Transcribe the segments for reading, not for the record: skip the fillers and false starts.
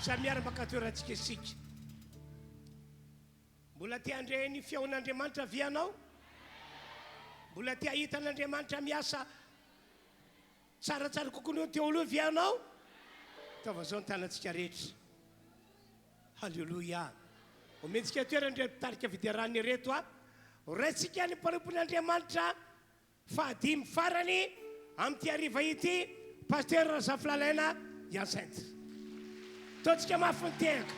Samiara makatorantsika isika. Mbola tia andre ny fiaon'Andriamanitra vianao? Mbola tia hitan'Andriamanitra miasa tsaratsara kokoa teo aloha vianao? Taova zao ny tanantsika rehetra. Halleluia. Ometsika toerana tarika fidiarany reto a. Raitsika ny mpanompon'Andriamanitra fahadimy farany amin'ity hariva ity, Pasteur Zaflalena Hyacinthe. Totsika mafoniteka.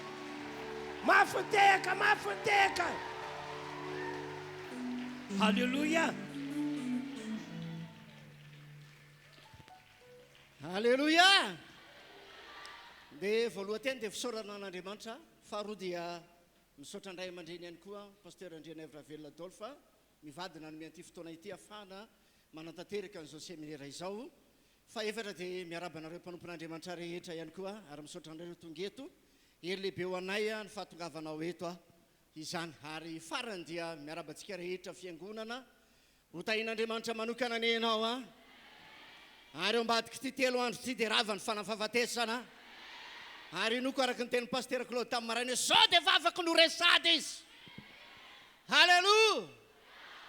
Mafoniteka, mafoniteka. Halleluia. Halleluia. Dia voalohany teny dia fisaorana an'Andriamanitra, faharoa dia misaotra indray aman-dreny ihany koa Pasteur Andriana Evravelona Adolphe mivadina ny an'ity fotoana ity ahafahana manantanteraka an'izao seminaire izao. Fa efatra dia miaraba anareo mpanompon'Andriamanitra rehetra ihany koa ary misaotra anareo tonga eto. Ery lehibe ho anay ny fahatongavanao eto izany. Ary farany dia miarabantsika rehetra fiangonana rotain'Andriamanitra manokana ny ianao ary ambadika ity 3 andro ity dia rava ny fanafahafatesana. Ary noko araka ny teny Pasteur Claude tamin'ny maraina sao dia vavaka no resady izy. Halleluia.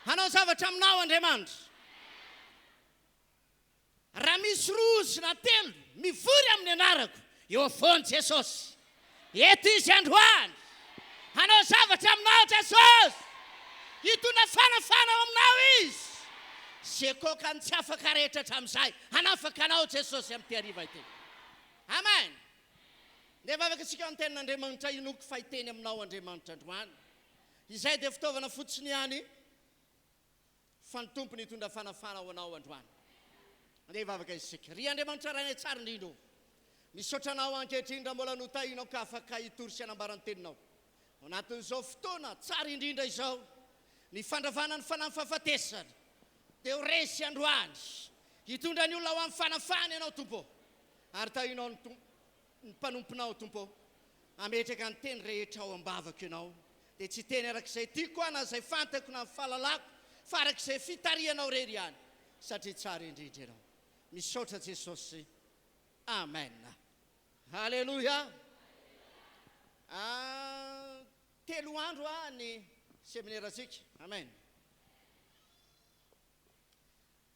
Hanao zavatra aminao Andriamanitra. Raha misy rozy na telo mivory amin'ny anarako, eo foana Jesosy. Eto izy androany. Hanao zavatra aminao Jesosy. Hitondra fanafana aminao izy. Ze koka ny tsy afaka rehetra hatramin'izay, hanafaka anao Jesosy amin'ity hariva ity. Amen. Dia vavaka antsika amin'ny tenin'Andriamanitra inoko fahiteny aminao Andriamanitra androany. Izay dia fitaovana fotsiny ihany fa ny tompony hitondra fanafana ho anao androany. Dia vavaka isika. Ry Andriamanitra ray tsara indrindra. Misaotra anao ankehitriny raha mbola notahinao ka afaka hitory sy hanambarany teninao. Ao anatin'izao fotoana tsara indrindra izao, ny fandravana ny fanahy fahafatesana dia ho resy androany. Hitondra ny olona ho amin'ny fanafana ianao tompo. Ary tahinao ny mpanomponao tompo. Ametraka ny teny rehetra ao ambavaka ianao. Dia tsy teny arak'izay tiako na izay fantako na fahalalako, fa arak'izay fitarianao rery ihany. Satria tsara indrindra ianao. Misaotra Jesosy. Amen. Halleluia. 3 andro ny seminaire antsika. Amen.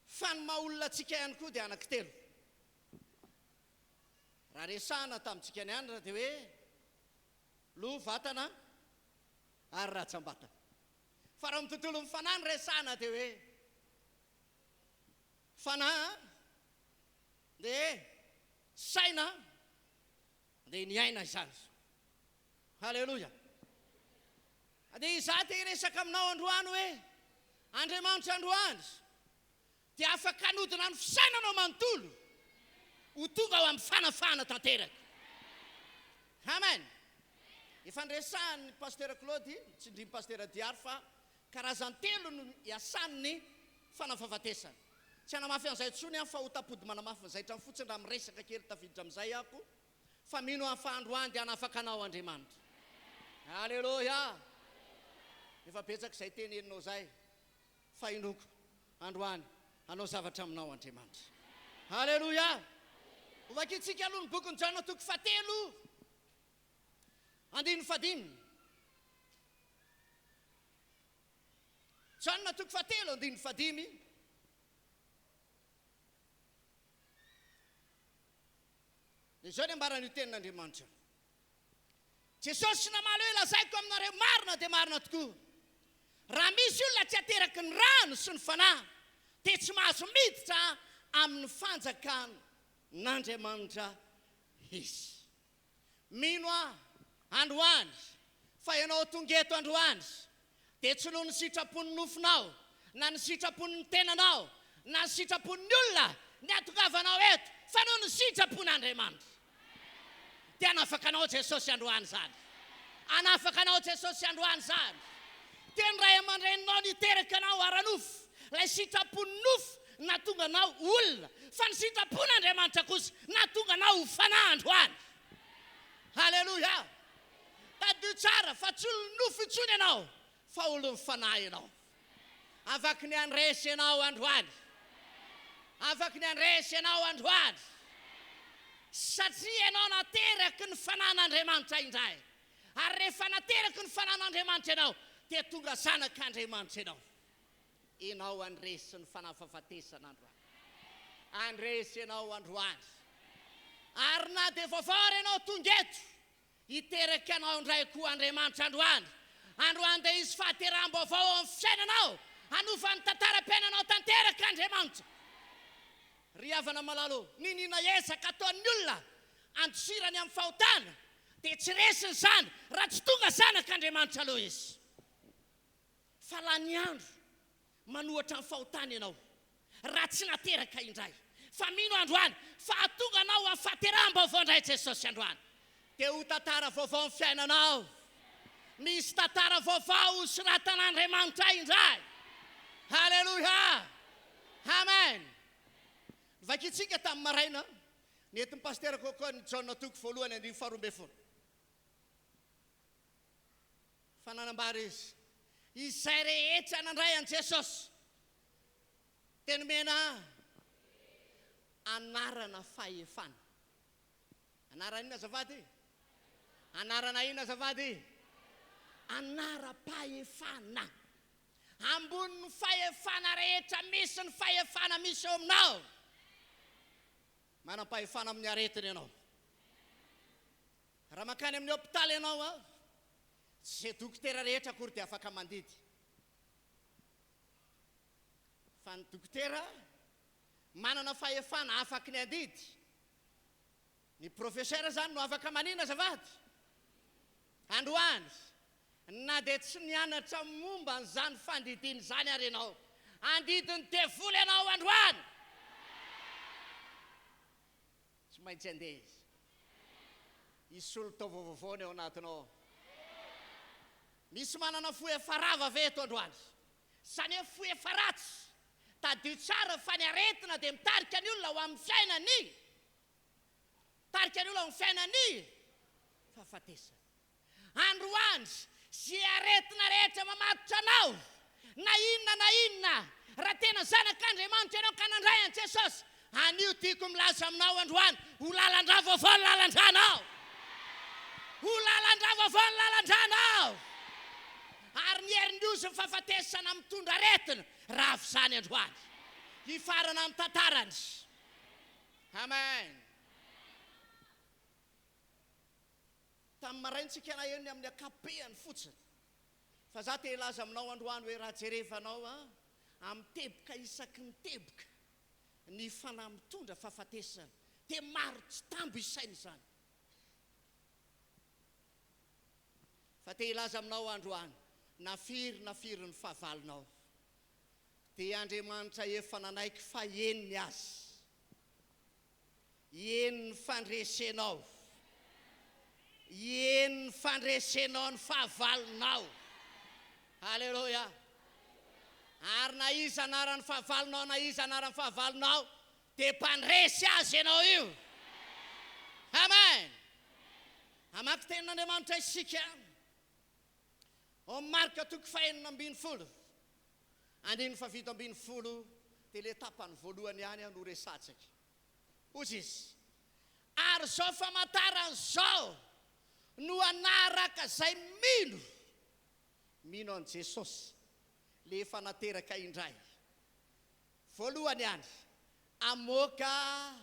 Fa ny maha-olona antsika ihany koa dia anankitelo. Raha resahana tamintsika ny andra dia hoe loha, vatana ary ratsambatana. Fa raha amin'ny tontolo mifanahy ny resahana dia hoe fanahy dia saina dia ny aina izany. Halleluia. Dia izaho te hiresaka aminao androany hoe Andriamanitra androany dia afaka hanodina ny fisainanao manontolo ho tonga ao amin'ny fanafana tanteraka. Amen. Efa niresahan'ny Pasteur Claude, tsy indrimy Pasteur Diary fa karazany 3 no iasan'ny fanafahafatesana. Tsy hanamafy an'izay tsony fa ho tapody manamafy an'izay hatrany fotsiny raha miresaka kely tafiditra amin'izay ako. Fa mino ahafahandroany dia hanafaka anao Andriamanitra. Halleluia. Efa betsaka izay teneninao izay. Fa inoko androany hanao zavatra aminao Andriamanitra. Halleluia. Ovakitsika aloha ny bokyny Jaona toko 7 andiny 5. Jaona toko 7 andiny 5. Dia izao ny ambaran'io tenin'Andriamanitra. Jesosy namaly hoe lazaiko aminareo marina dia marina tokoa. Raha misy olona tsy ateraky ny rano sy ny fanahy, dia tsy mahazo miditra amin'ny fanjakan'Andriamanitra izy. Mino androany fa ianao tonga eto androany dia tsy noho ny sitrapon'ny nofinao na ny sitrapon'ny tenanao na ny sitrapon'ny olona ny atongavanao eto, fa noho ny sitrapon'Andriamanitra. Dia hanafaka anao Jesosy androany zany. Hanafaka anao Jesosy androany zany. Teny ray aman-dreninao niteraka anao ara-nofo, ilay sitrapon'ny nofo natonga anao olona, fa ny sitrapon'Andriamanitra kosa natonga anao ho fanahy androany. Halleluia. Tadio tsara fa tsy olona nofo intsony ianao, fa olona fanahy ianao. Afaka ny andresy ianao androany. Afaka ny andresy ianao androany. satria ianao nateraky ny fanan'Andriamanitra indray. Ary rehefa nateraky ny fanan'Andriamanitra ianao, dia tonga zanak'Andriamanitra ianao. Ianao andresy ny fanafahafatesana androany. Andresy ianao androany. Ary na dia vaovao ianao tonga eto, hiteraka ianao indray koa Andriamanitra androany. Androany dia izy fahateram-baovao amin'ny fiainanao, hanova ny tantaram-piainanao tanteraka Andriamanitra. Ry havana malalo, ninina esaka ataon'ny olona andosirany amin'ny fahotana, dia tsy resiny zany raha tsy tonga zanak'Andriamanitra aloha izy. Fa lany andro manohatra amin'ny fahotana ianao raha tsy nateraka indray. Fa mino androany fa hatonga anao amin'ny fahateram-baovao indray Jesosy androany. Dia ho tantara vaovao amin'ny fiainanao. Misy tantara vaovao soratan'Andriamanitra indray. Halleluja. Amen. Vakitsika tamin'ny maraina, nentin'ny pasteur kokoa ny John toko voalohany 2:12. Fananambary izy. Izay rehetra nandray an Jesosy. Teny mena anarana fahefana. Anarana inona azafady? Anarana inona azafady? Anara-pahefana. Ambony fahefana rehetra misy ny fahefana misy eo aminao. Manam-pahefana amin'ny aretina ianao. Raha makany amin'ny hôpitaly ianao, tsy dokotera rehetra akory dia afaka mandidy. Fa ny dokotera manana fahefana afaka ny andidy. Ny profesera zany no afaka manina azafady. Androany, na dia tsy nianatra momba n'izany fandidiny zany ary ianao, andidiny devoly ianao androany. Tsy maintsy andeha izy. Isolo taovao ao anatinao. Misy manana foefarava ve eto androany? Sany hoe foefaratsy. Tadio tsara fa ny aretina dia mitarika ny olona ho amin'ny fiainany. Tarika ny olona ho amin'ny fiainany. Fahafatesana. Androany, sy aretina rehetra mamatotra anao. Na inona. Raha tena zanak'Andriamanitra ianao ka nandray an Jesosy, anio tiako milaza aminao androany, ho lalandra vaovao ny lalandranao. Ho lalandra vaovao ny lalandranao. Ary ny herin'iozy ny fahafatesana mitondra aretina, raha zany androany. Hifarana amin'ny tantarany. Amen. Tamin'ny maraintsika na eny amin'ny akapehany fotsiny. Fa za te hilaza aminao androany hoe raha jerevanao amin'ny teboka isaky ny teboka, ny fanahy mitondra fahafatesana, dia maro tsy tambo isainy zany. Fa te hilaza aminao androany, nafiry ny fahavalonao. Dia Andriamanitra efa nanaiky fa eniny azy. Eniny fandresenao. Eniny fandresenao ny fahavalonao. Halleluja. Ary na iza anaran'ny fahavalonao, na iza anaran'ny fahavalonao, dia mpandresy azy ianao io. Amen. Amaky tenin'Andriamanitra isika. Marka toko 5:12. 7:12 dia le tapany voalohany ihany no resatsika. Ozy izy. Ary zao famantarana zao no anaraka zay mino an Jesosy le efa nateraka indray. Voalohany ihany, amoaka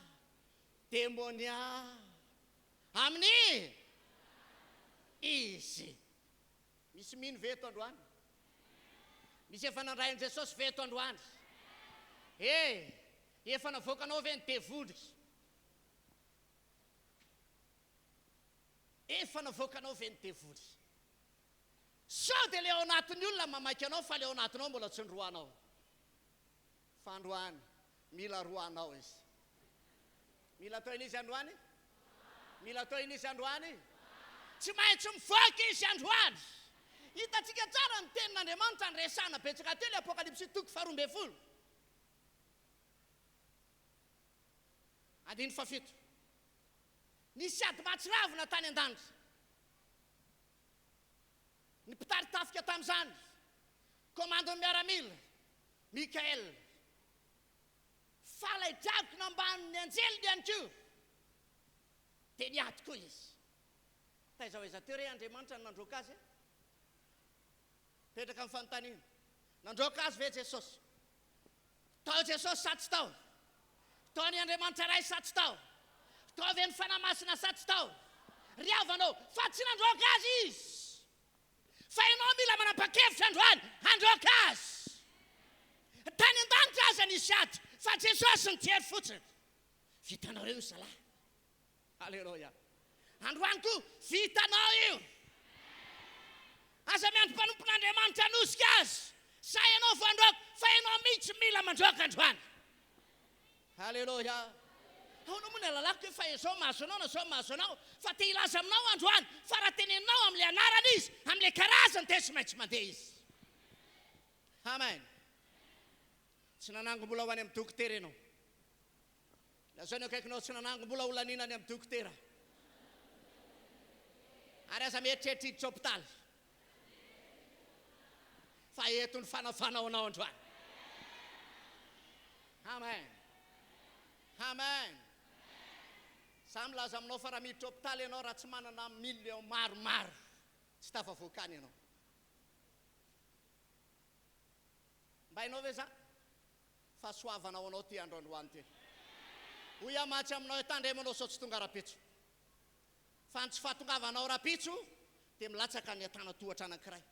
demonia amin'ny izy. Misy mino veto androany? Misy efa nandray an Jesosy veto androany? Efa navoakanao ve ny devoly? Efa navoakanao ve ny devoly? Sao dia le ao anatin'ny olona mamaky anao, fa le ao anatinao mbola tsy ndroanao. Fa androany, mila roanao izy. Mila atao inizy androany? Mila atao inizy androany? Tsy maintsy mivoaka izy androany. Hitatsika tsara ny tenin'Andriamanitra ny resana betsaka telo Apokalipsy 2:12. 7. Nisy ady mahatsiravina tany an-danitra. Ny mpitary tafika tamin'izany, komandon'ny miaramila, Mikael. Falay drago namban'ny anjeliny ihany koa. dia niady koa izy taiza ho aiza teo re Andriamanitra no nandroaka azy petraka amin'ny fanontaniana nandroaka azy ve Jesosy tao Jesosy sa tsy tao tao ny Andriamanitra ray sa tsy tao tao ve ny fanahy masina sa tsy tao ry avanao fa tsy nandroaka azy izy fa ianao mila manapa-kevitra androany handroaka azy tany an-danitra aza nisy ady fa Jesosy ny tery fotsiny vitanareo io zalahy alleloia androany koa vitanao io aza miandro mpanompon'Andriamanitra hanosika azy sa ianao voandroaka fa ianao mihitsy mila mandroaka androany alleloia ahoana moa ny alalako hoe fa izao mahazo anao na zao mahazo anao fa te hilaza aminao androany fa raha tenenao amin'ilay anarana izy amin'ilay karazany dia tsy maintsy mandeha izy amen tsy nanangom-bola ho any amin'ny dokotera ianao lazao ny akaikinao tsy nanangom-bola ho laninany amin'ny dokotera ary aza mieritreritra hiditra hôpitaly fa eto ny fanafanao anao androany amen amen za milaza aminao fa raha miditra hôpitaly ianao raha tsy manana million maromaro tsy tafavoakany ianao mba hainao ve za fa soavanao anao ty andro androany ty hoy amatsy aminao hitandremanao sao tsy tonga rapitso fa ny tsy fahatongavanao rapitso dia milatsaka ny atana tohatra anankiray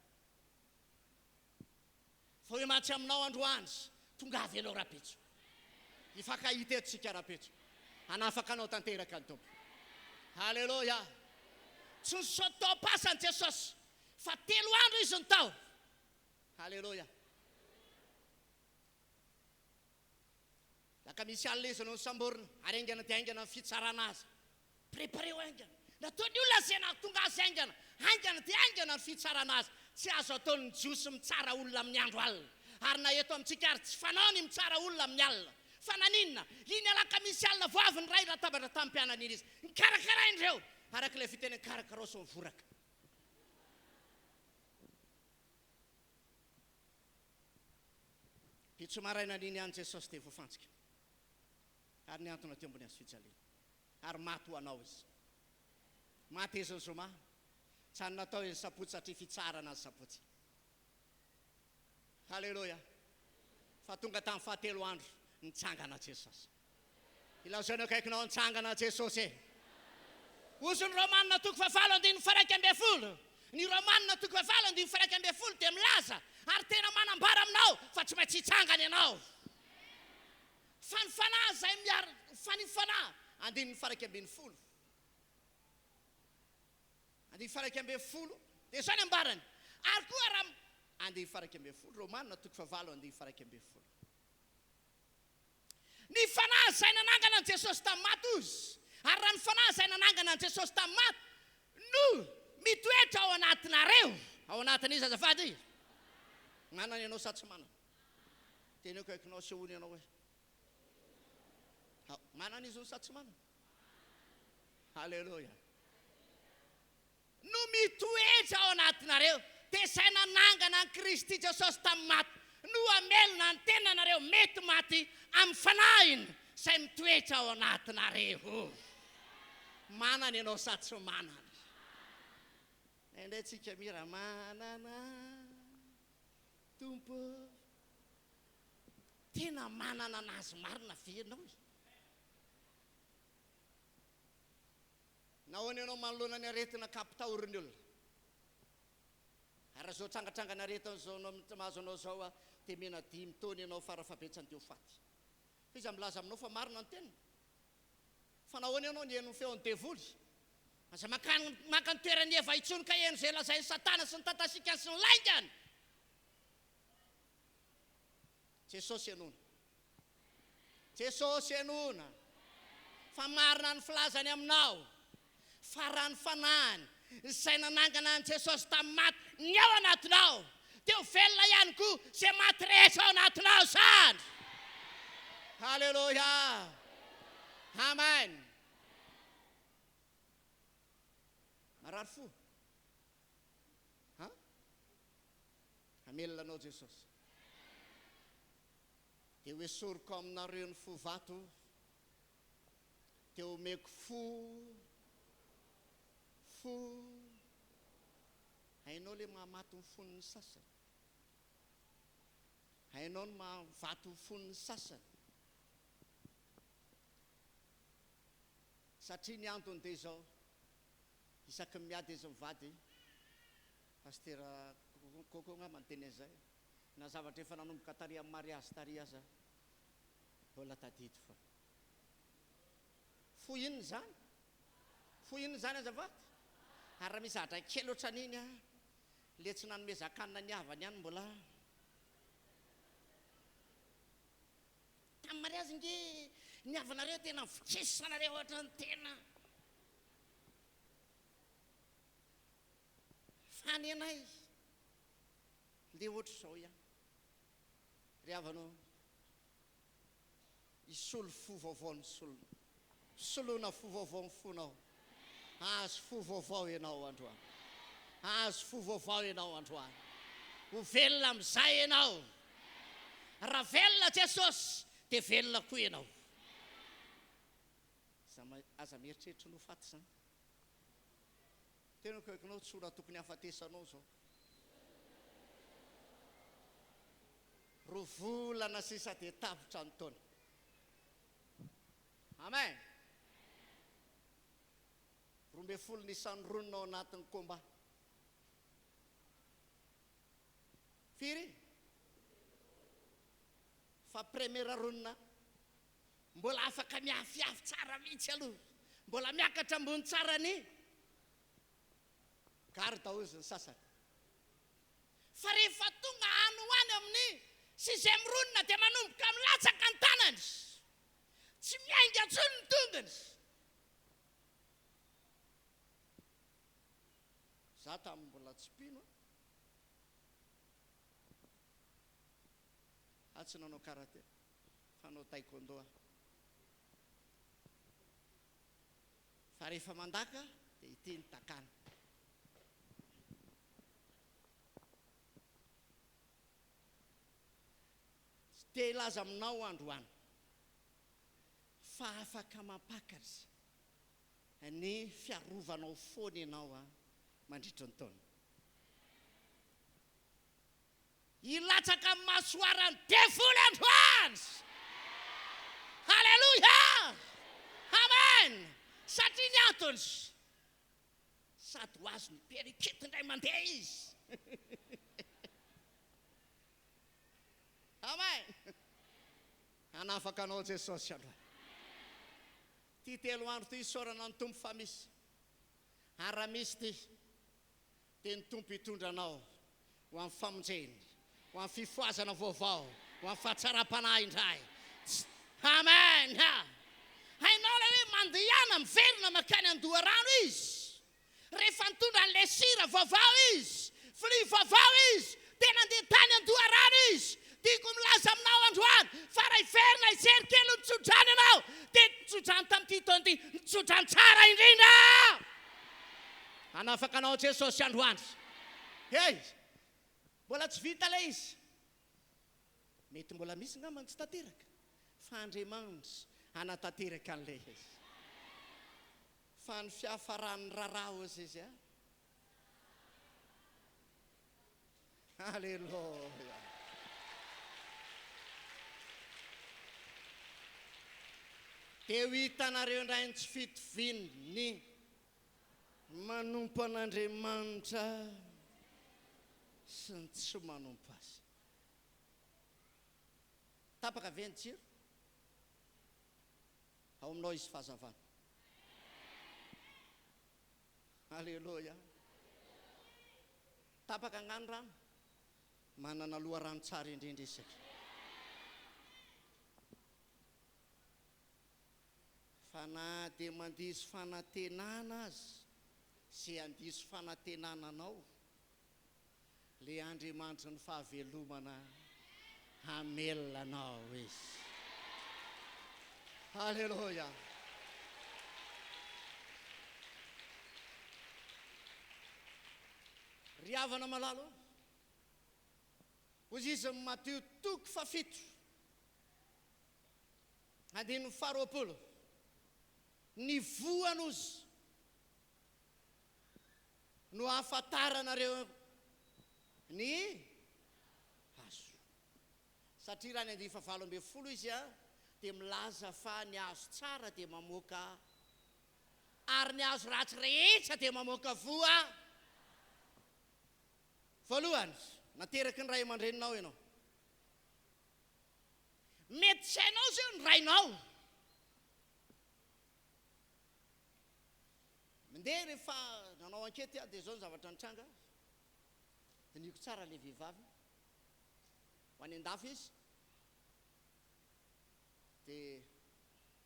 fa hoy amatsy aminao androany tongavy ianao rapitso hifankahita etontsika rapitso hanafaka anao tanteraka ny tompo halleloia tsy nisotao pasany Jesosy fa 3 andro izy ny tao halleloia laka misy alina izy no samborina ary aingana dia aingana ny fitsarana azy préparé ho aingana nataony olona zay tonga azy aingana dia aingana ny fitsarana azy tsy azo ataony jiosy mitsara olona amin'ny andro alina ary na eto amintsika ary tsy fanao ny mitsara olona amin'ny alina fa naninona iny alaka misy alina voavy ny ray latabatra tamin'ny mpianana iny izy nikarakaraindreo araka ilay fiteny karakara so mivoraka pitso maraina niny any Jesosy dia voafantsika ary ny antony teo ambony azy fijaliana ary maty ho anao izy maty izy ny zoma tsy any natao izy sapotsy satria fitsarana azy sapotsy halleloia fa tonga tamin'ny 3 andro nitsangana Jesosy ilazaony akaikinao nitsangana Jesosy ozy ny Romanina 7:1 ny Romanina 7:1 dia milaza ary tena manambara aminao fa tsy maintsy hitsangana ianao fa ny fanahy zay miaro fa ny fanahy 9:10 9:10 dia zany ambarany ary koa raha 9:10 Romanina 7:1 ny fanahy zay nanangana an Jesosy tamin'ny maty ozy ary raha ny fanahy zay nanangana an Jesosy tamin'ny maty no mitoetra ao anatinareo ao anatin'izy azafady manana ianao sa tsy manana teny akaikinao sy hony ianao hoe manana izy sa tsy manana halleloia no mitoetra ao anatinareo dia zay nanangana an Kristy Jesosy tamin'ny maty no amelona ny tenanareo mety maty amin'ny fanahiny zay mitoetra ao anatinareo manana ianao sa tsy manana indray tsika mira manana tompo tena manana anazy marina venao nahoana ianao manoloana ny aretina kapitahoriny olona ary zao trangatrangana aretiny zao mahazo anao zao dia mena 5 taona ianao farafabetsany teo faty izy milaza aminao fa marina ny tenina fa nahoana ianao ny eno feon'ny devoly aza maka ny toerany eva itsony ka eno zay lazay ny satana sy ny tatasikany sy ny laingany Jesosy enona Jesosy enona fa marina ny filazany aminao fa raha ny fanahiny zay nanangana an Jesosy tamin'ny maty ny ao anatinao dia ho velona ihany koa zay maty rehetra ao anatinao zany halleloia amen marary fo amelona anao Jesosy dia hoe soriko aminareo ny fo vato dia omeko fo hainao le mahamaty ny fon'ny sasany, hainao ny mahavato ny fon'ny sasany. Satria ny antony dia izao, isaky ny miady izy mivady, pastera koko nga manteny an'izay, na zavatra efa nanomboka tary amin'ny mariazy tary aza mbola tadidy fa fo inona zany, fo inona zany azavady. Ary raha misy zatra kely ohatran'iny a, le tsy nanomezan-kanina ny havany ihany mbola tamin'ny mariazy nge ny havanareo tena mivokesisanareo ohatra ny tena fany anay le ohatra izao ihany. Ry havanao, isolo fo vaovao ny solona, soloina fo vaovao ny fonao, azo fo vaovao ianao androany, azo fo vaovao ianao androany, ho velona amin'izay ianao. Raha velona Jesosy dia velona koa ianao. Aza mieritreritra no faty zany. Tena koekinao tsora tokony hafatesanao zao. Rovolana sisa dia tapitra ny taona. Amen. 12 nisan'ny ronina ao anatin'ny komba. Firy? Fa premiera ronina mbola afaka miafiafy tsara mihitsy aloha, mbola miakatra ambony tsara ny garda ozy ny sasany. Fa rehefa tonga ano any amin'ny 6e ronina dia manomboka milatsaka ny tanany, tsy miainga intsony ny tongony. Za tamin'ny mbola tsy pino a tsy nanao karate, fanao taekwondo. Fa rehefa mandaka dia ity ny takana. Tsy te ilaza aminao androany fa afaka mampakatra ny fiarovanao foana ianao a mandritra ny taona. Ilatsaka amin'ny mahasoarany devoly androany. Halleluja, amen. Satria ny antony sady ho azo ny perikety indray mandeha izy. Amen. Anafaka anao Jesosy androany. Ty 3 andro ty isaorana ny tompo fa misy. Ary raha misy ty dia ny tompo hitondra anao ho amin'ny famonjeny, ho amin'ny fifoazana vaovao, ho amin'ny fahatsaram-panahy indray. Amen. Hainao le hoe mandehana miverina makany Andoharano izy. Rehefa nitondra an'le sira vaovao izy, fili vaovao izy, dia nandeha tany Andoharano izy. Tiako milaza aminao androany fa raha hiverina hijery kely ny tsodrany anao dia tsodrany tamin'ity taona ity, tsodrany tsara indrindra. Anafaka anao Jesosy androany. Hey, mbola tsy vita le izy. Mety mbola misy ngambany tsy tanteraka, fa Andriamanitra anatanteraka an'le izy. Fa ny fiafarany rarao izy a. Halleluja. Dia ho hitanareo indray ny tsy fitoviany ny manompo an'Andriamanitra sy ny tsy manompo azy. Tapaka ve ny jiro? Ao aminao izy fahazavana. Halleluja. Tapaka ngany rano? Manana loharano tsara indrindra isika. Fa na dia mandiso fanantenana azy, sy andiso fanantenana anao, le Andriamanitra ny fahavelomana hamelona anao izy. Halleluja. Ry havana malalo, hozy izy amin'ny Mateo 7, andininy 20. Ny voany ozy no ahafantaranareo ny hazo. Satria raha ny andifa 7 izy dia milaza fa ny hazo tsara dia mamoaka, ary ny hazo ratsy rehetra dia mamoaka voa. Voalohany, nateraky ny ray aman-dreninao ianao. Mety tsy hainao zao ny rainao. Mandeha rehefa nanao ankety dia zao ny zavatra nitranga. Diniko tsara le vehivavy. Ho any an-dafy izy. Dia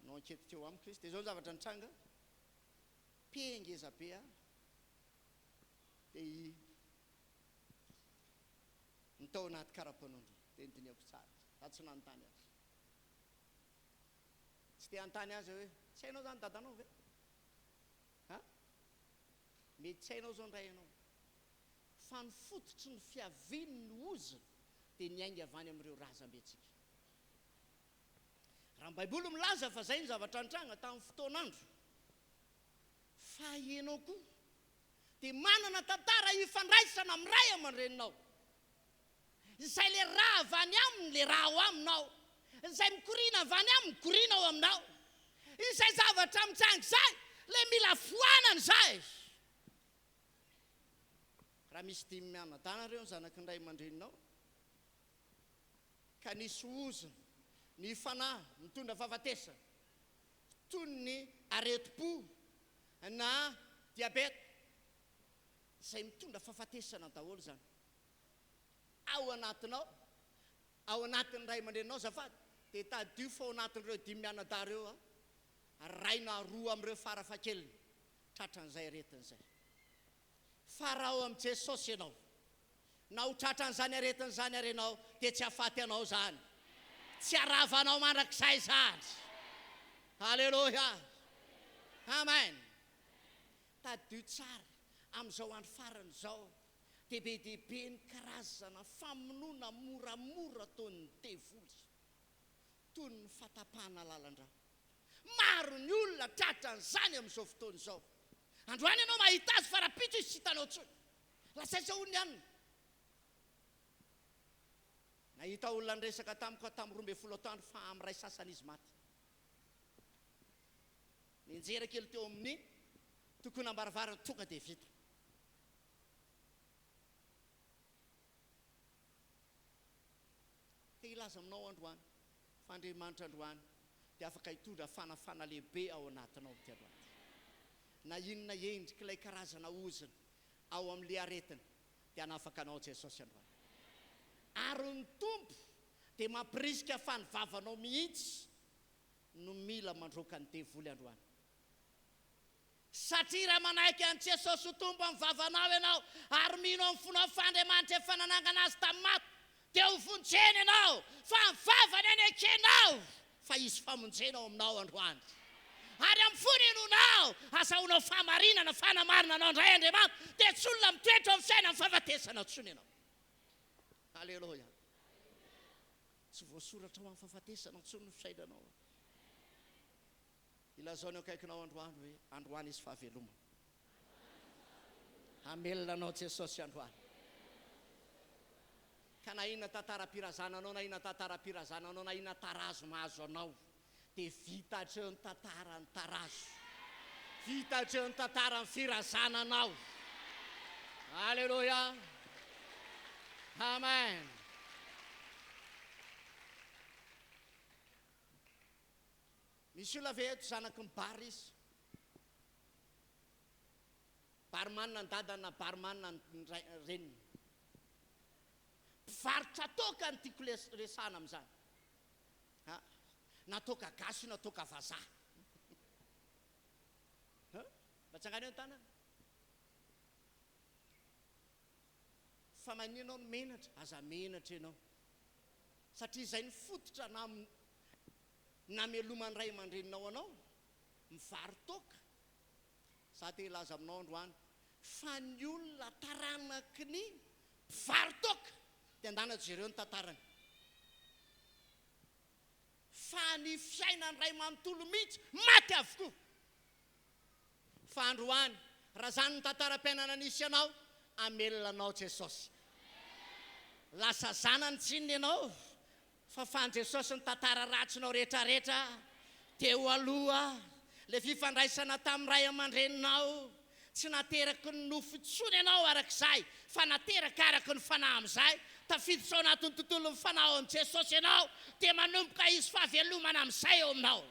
nanao ankety teo amiko izy. Dia zao ny zavatra nitranga. Ngeza be dia nitao anaty karapanondro. Dia nidinihako tsara. Za tsy nanontany azy. Tsy te hanontany azy hoe tsy hainao zany dadanao ve? Mety tsy hainao zao ny ray ianao. Fa ny fototry ny fiaviany ny oziny dia niainga avy any amin'ireo razam-betsika. Raha ny Baiboly milaza fa zay ny zavatra nitranga tamin'ny fotoan'andro. Fa ianao koa dia manana tantara ifandraisana amin'ny ray aman-dreninao. Izay le raha avy any aminy le raha ao aminao. Izay mikorina avy any aminy mikorina ao aminao. Izay zavatra mitsanga izay le mila foanana izay. Raha misy 5 mianadana ireo ny zanaky ny ray aman-dreninao, ka nisy oziny, ny fanahy mitondra fahafatesana, toy ny areti-po na diabeta, izay mitondra fahafatesana daholo zany. Ao anatinao, ao anatin'ny ray aman-dreninao zafady, dia tadio fa ao anatin'ireo 5 mianadara eo, raina 2 amin'ireo farafahakeliny, tratran'izay aretin'izay. Fa raha ao amin'i Jesosy ianao, na ho tratran'izany aretin'izany arenao, dia tsy hahafaty anao zany. Tsy haravanao mandrakizay zany. Halleloja. Amen. Tadio tsara amin'izao andro farany izao, dia be dehibe ny karazana famonoana moramora toy ny tevoly, toy ny fatapahana lalandra. Maro ny olona tratran'izany amin'izao fotoana izao. Androany ianao mahita azy fa rapitra izy tsy hitanao tsony. Lasaisa olona ihany. Nahita olona niresaka tamiko tamin'ny 12 taona fa amin'ny ray sasany izy maty. Ninjera kely teo amin'ny tokony ambaravarana tonga dia vita. Dia ilaza aminao androany fa Andriamanitra androany dia afaka hitondra fanafana lehibe ao anatinao ty androany. Na inona endrika ilay karazana oziny ao amin'le aretina dia hanafaka anao Jesosy androany. Ary ny tompo dia mampirisika fa ny vavanao mihitsy no mila mandroaka ny devoly androany. Satria raha manaiky an Jesosy ho tompo amin'ny vavanao ianao ary mino amin'ny fonao fa Andriamanitra efa nanangana azy tamin'ny maty, dia ho vonjena ianao fa ny vavany any ekenao fa izy famonjena ao aminao androany. Ary amin'ny fony inonao azahoanao fahamarinana fanamarina anao indray Andriamanitra, dia tsy olona mitoetra amin'ny fiaina amin'ny fahafatesana tsony ianao. Halleloja. Tsy voasoratra ho amin'ny fahafatesana tsony ny fisainanao. Ilazaonao akaikinao androany hoe androany izy fahavelomana. Hamelona anao Jesosy androany. Ka na inona tantara-pirazana anao, na inona tantara-pirazana anao, na inona tarazo mahazo anao, dia vita hatreo ny tantara ny tarazo. Vita hatreo ny tantara ny firazana anao. Halleluja. Amen. Misy olona ve eto zanaky ny bary izy. Bary manina ny dadany na bary manina ny reniny. Mpivarotra toka ny tiako resana amin'izany. Na toka gasy na toka vazaha. Mba tsangana eo ny tanana. Fa maninao ny menatra, aza menatra ianao. Satria izay ny fototra namelomany ray aman-dreninao anao, mivary toka. Za te hilaza aminao androany fa ny olona taranaky ny mivary toka dia andana jereo ny tantarany. Fa ny fiainany ray manontolo mihitsy maty avokoa. Fa androany raha zany ny tantaram-piainana nisy ianao, amelona anao Jesosy. lasa zanany tsinona ianao fa fan Jesosy ny tantara ratsinao rehetrarehetra teo aloha le fifandraisana tamin'ny ray aman-dreninao tsy nateraky ny nofo-tsony ianao arak'izay fa nateraka araky ny fanahy amin'izay tafiditra ao anatin'ny tontolon'ny fanahy amin'i Jesosy ianao dia manomboka izy fahavelomana amin'izay eo aminao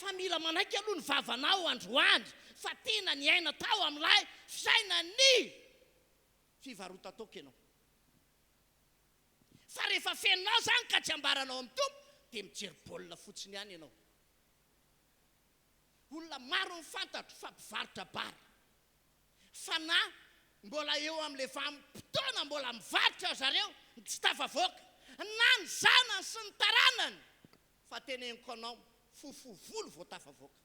fa mila manaiky aloha ny vavanao androandro fa tiana ny aina tao amin'ilay fisaina ny fivarota-taoko ianao fa rehefa fenonao zany ka tsy ambaranao amin'ny tompo dia mijery baolina fotsiny ihany ianao olona maro mifantatro fa mpivarotra bara fa na mbola eo amin'le vanim-potoana mbola mivarotra zareo tsy tafavoaka na ny zanany sy ny taranany fa teneniko anao fofovolo vao tafavoaka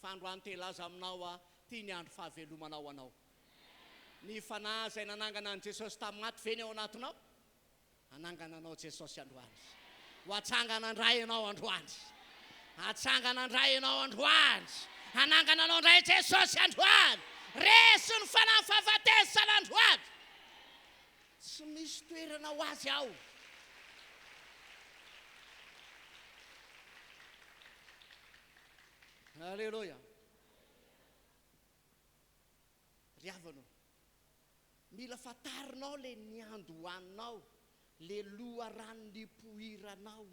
fa androany telaza aminao a tia ny andro fahavelomanao anao ny fanahy izay nanangana an' Jesosy tamin'ny maty veny ao anatinao anangana anao Jesosy androany ho atsangana andray ianao androany atsangana andray ianao androany anangana anao ndray Jesosy androany resy ny fanahy fahafatesana androany tsy misy toerana ho azy ao Alleluia ry havana mila fatarinao le niando hoaninao le loha ranony pohiranao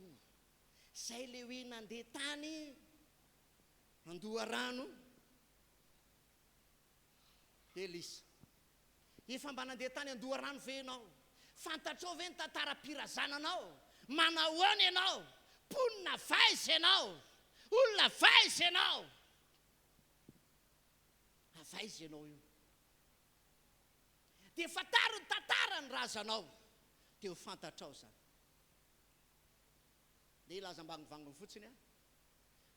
zay le hoe nandeha tany andoha rano Elisa efa mba nandeha tany andoha rano ve ianao fantatrao ve ny tantaram-pirazananao manao ahoana ianao mponina vaizy ianao olona vaizy ianao avaizy ianao io dia fataro ny tantara ny razanao dia ho fantatrao zany dia laza mbangovangony fotsiny a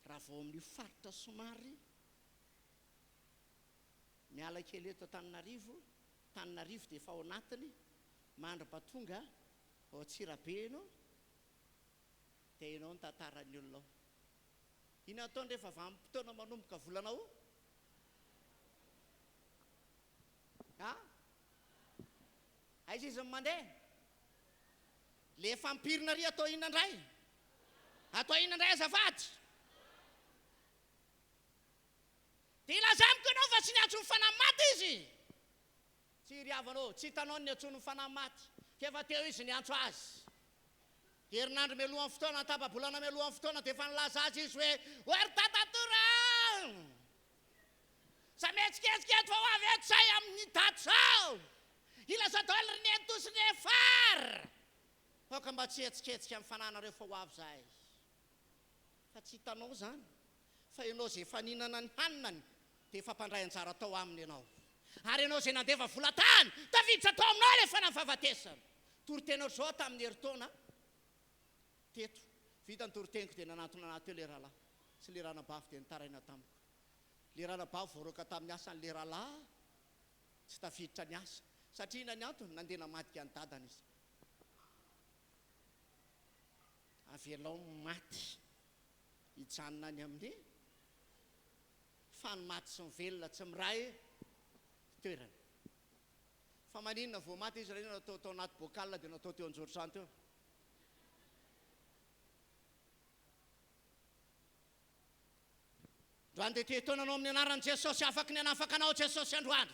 raha vao amin'io faritra somary miala kely eto Tananarivo dia efa ao anatiny Mandra-Batonga ao Antsirabe ianao dia ianao ny tantaran'ny olonao ina ataony rehefa vanim-potoana manomboka volanao aiza izy mandeha le fampirina ry atao inandray azafady dia ilazamiko ianao fa tsy niantso ny fanahy maty izy tsy ry havanao tsy hitanao ny antsono ny fanahy maty kefa teo izy niantso azy herinandro mialohan'ny fotoana tapa-bolana mialohan'ny fotoana dia efa nilaza azy izy hoe ry tatatora sa mihetsiketsiketo fa ho avy eto zay amin'ny daty zao ilaza daoly ry nentosi ny efara oka mba tsy hetsiketsika amin'ny fananareo fa ho avy zay fa tsy hitanao zany fa ianao zay efa nihinana ny haninany dia efa mpandray anjara tao aminy ianao ary ianao zay nandeva volatany tafiditra tao aminao le fanany fahafatesana toritenao zao tamin'ny heritaona teto vita ny toriteniko dia nanatona anaty eo le rahalahy sy le ranabavy dia nitaraina tamiko le ranabavy voaroaka tamin'ny asany le rahalahy tsy tafiditra ny asa satria ina ny antony nandeha namadika ny dadana izy avelao maty hijanona any amin'ny fa ny maty sy ny velona tsy miray toerana fa maninona vao maty izy reny natao tao anaty bocal dia natao teo anjorotrano teo androany dia tehitaona anao amin'ny anaran'i Jesosy afaka ny anafaka anao Jesosy androany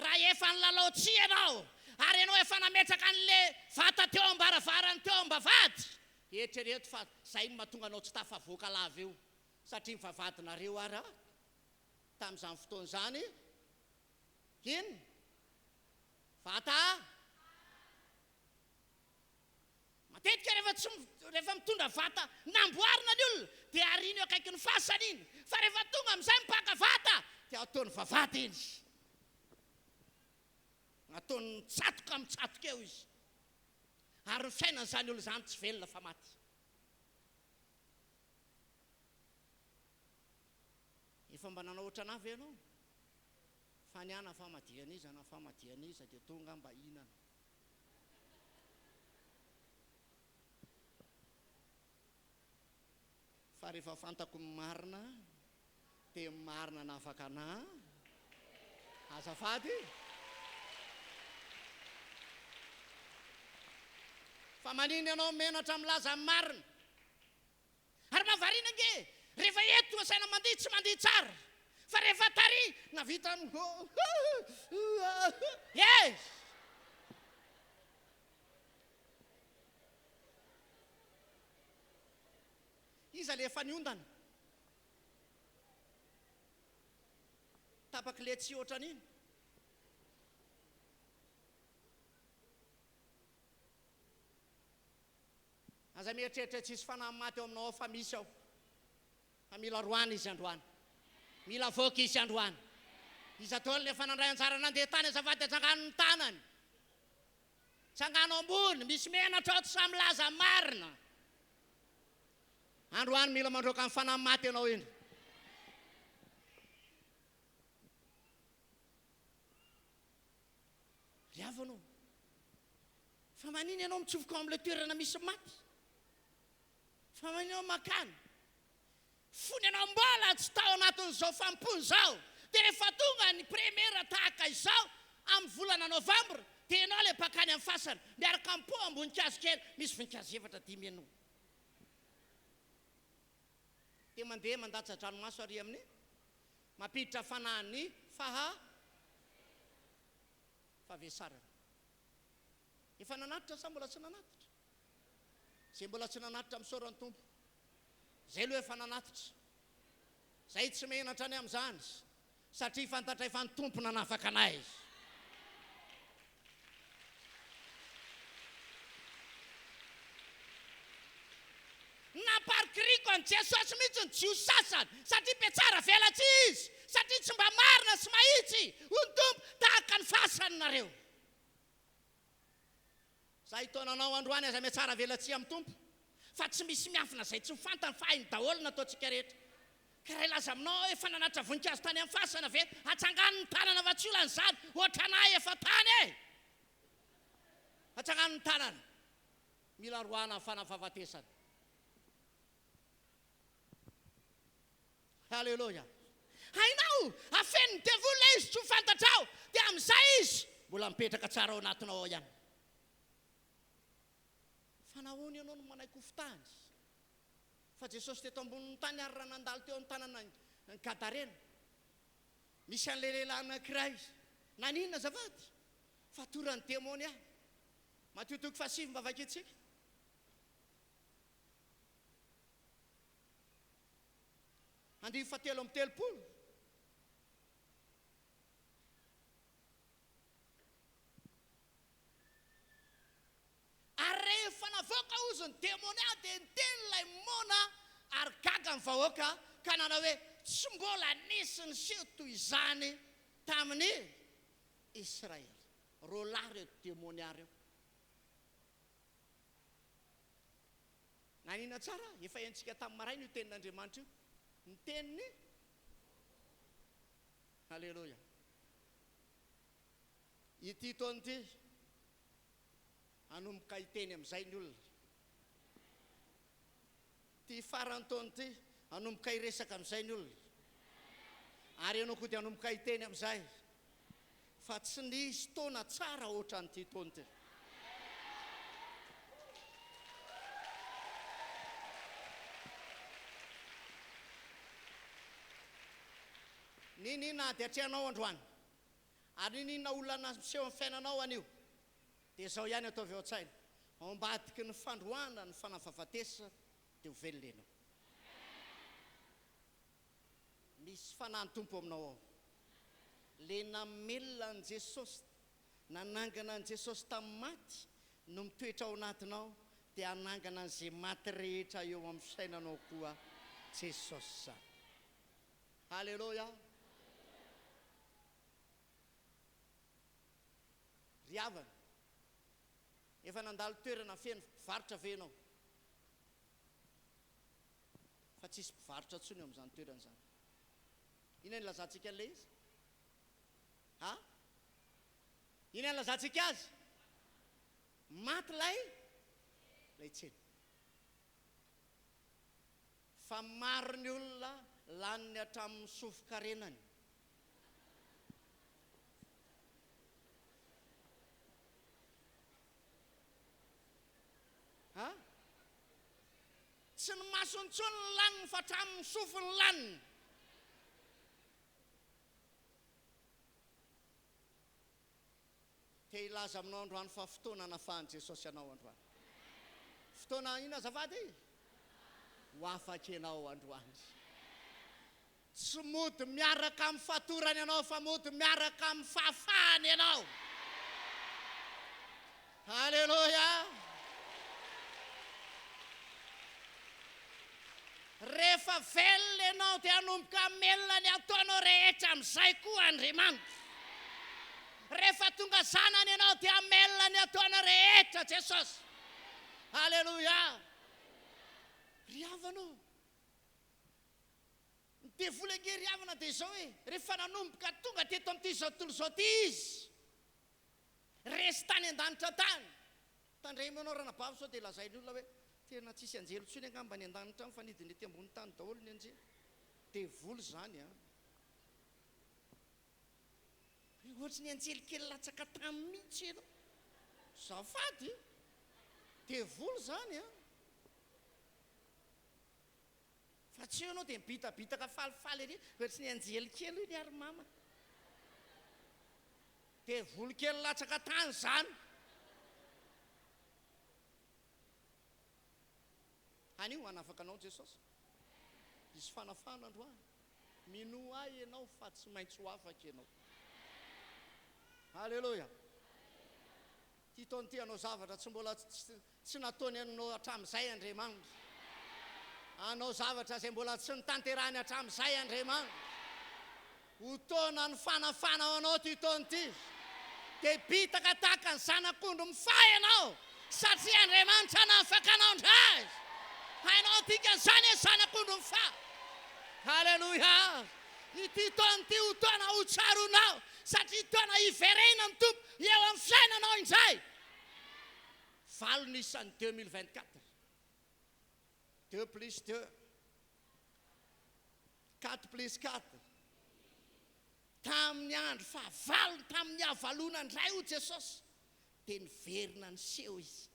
raha efa nylalaotsia ianao ary ianao efa nametraka an'le vata teo ambaravarany teo ambavady eritrereto fa zay mahatonga anao tsy tafavoaka lava eo satria mivavadinareo ary tamin'izany fotoana zany ino vata matetika rehefa mitondra vata namboarina ny olona dia ariny eo akaiky ny fasana iny fa rehefa tonga amin'izay mipaka vata dia ataony vavata iny ataony mitsatoka mitsatoka eo izy ary ny fiainana zany olo zany tsy velona fa maty efa mba nanao ohatrana avy ianao fa niana famadianiza na famadianiza dia tonga mba inana fa rehefa fantako ny marina dia marina nafaka anà azafady fa maniny ianao menatra milaza marina ary mahavariana nge rehefa eto asaina mandeha tsy mandeha tsara fa rehefa tary na vita yes iza le efa niondana tapaky le tsy ohatran'iny aza mieritreritra tsisy fanahy maty eo aminao fa misy ao fa mila roana izy androany mila voky izy androany izy ataony le fanandray anjara nandeha tany azavady atsanganony tanany tsangano ambony misy menatra ao samy laza marina androany mila mandroaka amin'ny fanahy maty ianao iny riavanao fa maniny ianao mitsofoka ao amin'ilay toerana misy maty fa maniny ianao makany fony ianao mbola tsy tao anatin'izao fampony zao dia rehefa tonga ny premiera tahaka izao amin'ny volana novambra dia ianao le pakany amin'ny fasana miaraka ampo amboninkazo kely misy voninkazo efatra dimy ianao dia mandeha mandatsa dranomaso ary amin'ny mampiditra fanahiny favesarana efa nanatitra sa mbola tsy nanatitra zay mbola tsy nanatitra misaoran'ny tompo zay aloha efa nanatitra zay tsy menatra any amin'izany satria fantatra efa ny tompo nanafaka anay naparikiriko any Jesosy mihitsy ny jio sasany satria be tsara velatsy izy satria tsy mba marina sy mahitsy hony tompo tahaka ny fasanareo za hitonanao androany aza me tsara velatsy amin'ny tompo fa tsy misy miafina zay tsy mifantany fahiny daholo nataontsika rehetra ka raha ilaza aminao efa nanatra voninkazo tany amin'ny fasana ve atsanganony tanana fa tsy olan'izany ohatranahy efa tany atsanganony tanana mila roana fanafahafatesana halleloja hainao afeniny devola izy tsy ho fantatrao dia amin'izay izy mbola mipetraka tsara ao anatinao ao ihany fa nahoana ianao no manaiky hofitany fa Jesosy teto ambonin'ny tany ary raha nandalo teo amin'ny tanana ny Gadarena misy an'ilay lehilahy anankiray naninona zavady fa torany demôny ahy Mateo 5 mba vaketsika andrivo 7:30 ary rehefa navoaka ozy ny demôny ahy dia niteny ilay mona ary gaga ny vahoaka ka nanao hoe tsy mbola nisy ny seho toy izany tamin'ny Israely ro lahy reo demôny ary eo nanina tsara efa entsika tamin'ny maraina io tenin'Andriamanitra io ny teniny halleloja ity taona ity anomboka hiteny amin'izay ny olona ty farany taona ity anomboka hiresaka amin'izay ny olona ary ianao koa dia anomboka hiteny amin'izay fa tsy nisy taona tsara ohatra n'ity taona ity ninina dia atrehanao androany ary ninina olona miseho amin'ny fiainanao anio dia zao ihany ataovy ao an-tsaina ambadiky ny fandroana ny fanafahafatesana dia ho velonenao misy fanahy tompo aminao ao le namelona an' Jesosy nanangana an' Jesosy tamin'ny maty no mitoetra ao anatinao dia anangana an'izay maty rehetra eo amin'ny fiainanao koa Jesosy zany halleloja ry havana efa nandalo toerana feno mpivarotra ve ianao fa tsisy mpivarotra ntsony eo amin'izany toerana izany ina ny lazantsika an'ilay izy ina ny lazantsika azy maty lay tsena fa maro ny olona laniny hatramin'ny sofokarenany masontsony ny laniny fa hatramin'ny sofiny laniny. Te ilaza aminao androany fa fotoana nafahan'i Jesosy anao androany. Fotoana ina azafady? Ho afaka ianao androany. Tsy mody miaraka amin'ny fatorany ianao fa mody miaraka amin'ny fahafahany ianao. Halleluja. Rehefa velona ianao dia hanomboka melona ny ataonao rehetra amin'izay koa Andriamanitra. Rehefa tonga zanany ianao dia melona ny ataonao rehetra Jesosy. Halleluja. Ry havanao. Ny devoly ange ry havana dia izao hoe rehefa nanomboka tonga teto amin'ity zao tontolo izao ty izy. Resy tany an-danitra tany. Tandremo ianao ranabavy sao dia lazain'ny olona hoe tena tsisy anjely intsony angamba ny an-danitra any fa nidiny ety ambony tany daholo ny anjely. Devoly zany a. Ohatry ny anjely kely latsaka tamin'ny mihitsy ianao. Zafady. Devoly zany a. Fa tsy ianao dia mibitabitaka falifaly ery. Ohatry ny anjely kely io ny ary mama. Devoly kely latsaka tany zany. Anio anafaka anao Jesosy. Isy fanafana androany. Mino ahy ianao fa tsy maintsy ho afaka ianao. Halleluja. Ty taona ty anao zavatra tsy mbola tsy nataony anao hatramin'izay Andriamanitra. Anao zavatra izay mbola tsy nitanterahany hatramin'izay Andriamanitra. Ho taona ny fanafana ao anao ty taona ty. Dia bitaka tahaka ny zanak'ondry mifay ianao. Satria Andriamanitra nafaka anao indray. Hainao tika zany zanak'ondry mifay. Halleluja. Ity taona ty ho taona ho tsaronao. Satria taona hiverena ny tompo eo amin'ny fiainanao indray. Valo n'isan'ny 2024. 2 plus 2. 4 plus 4. Tamin'ny andro fahavalony tamin'ny havalona indray ho Jesosy. Dia niverina ny seho izy.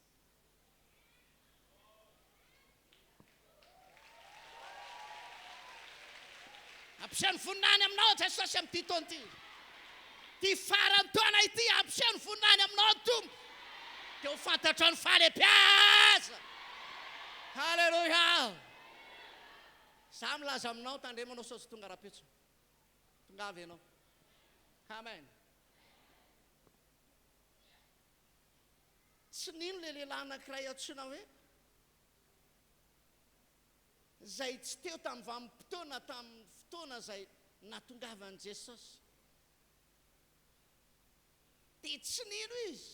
Ampiseho ny voninahiny aminao Jesosy amin'ity taona ity. Ty farany taona ity ampiseho ny voninahiny aminao tompo. Dia ho fantatra ny fahalebiaza. Halleluja. Za milaza aminao tandremanao saosy tonga rapetso. Tonga avy ianao. Amen. Tsy nino le lehilahy anankiray antsoina hoe izay tsy teo tamin'ny vanim-potoana tamin'ny fotoana izay natongavan'i Jesosy. Dia tsy nino izy.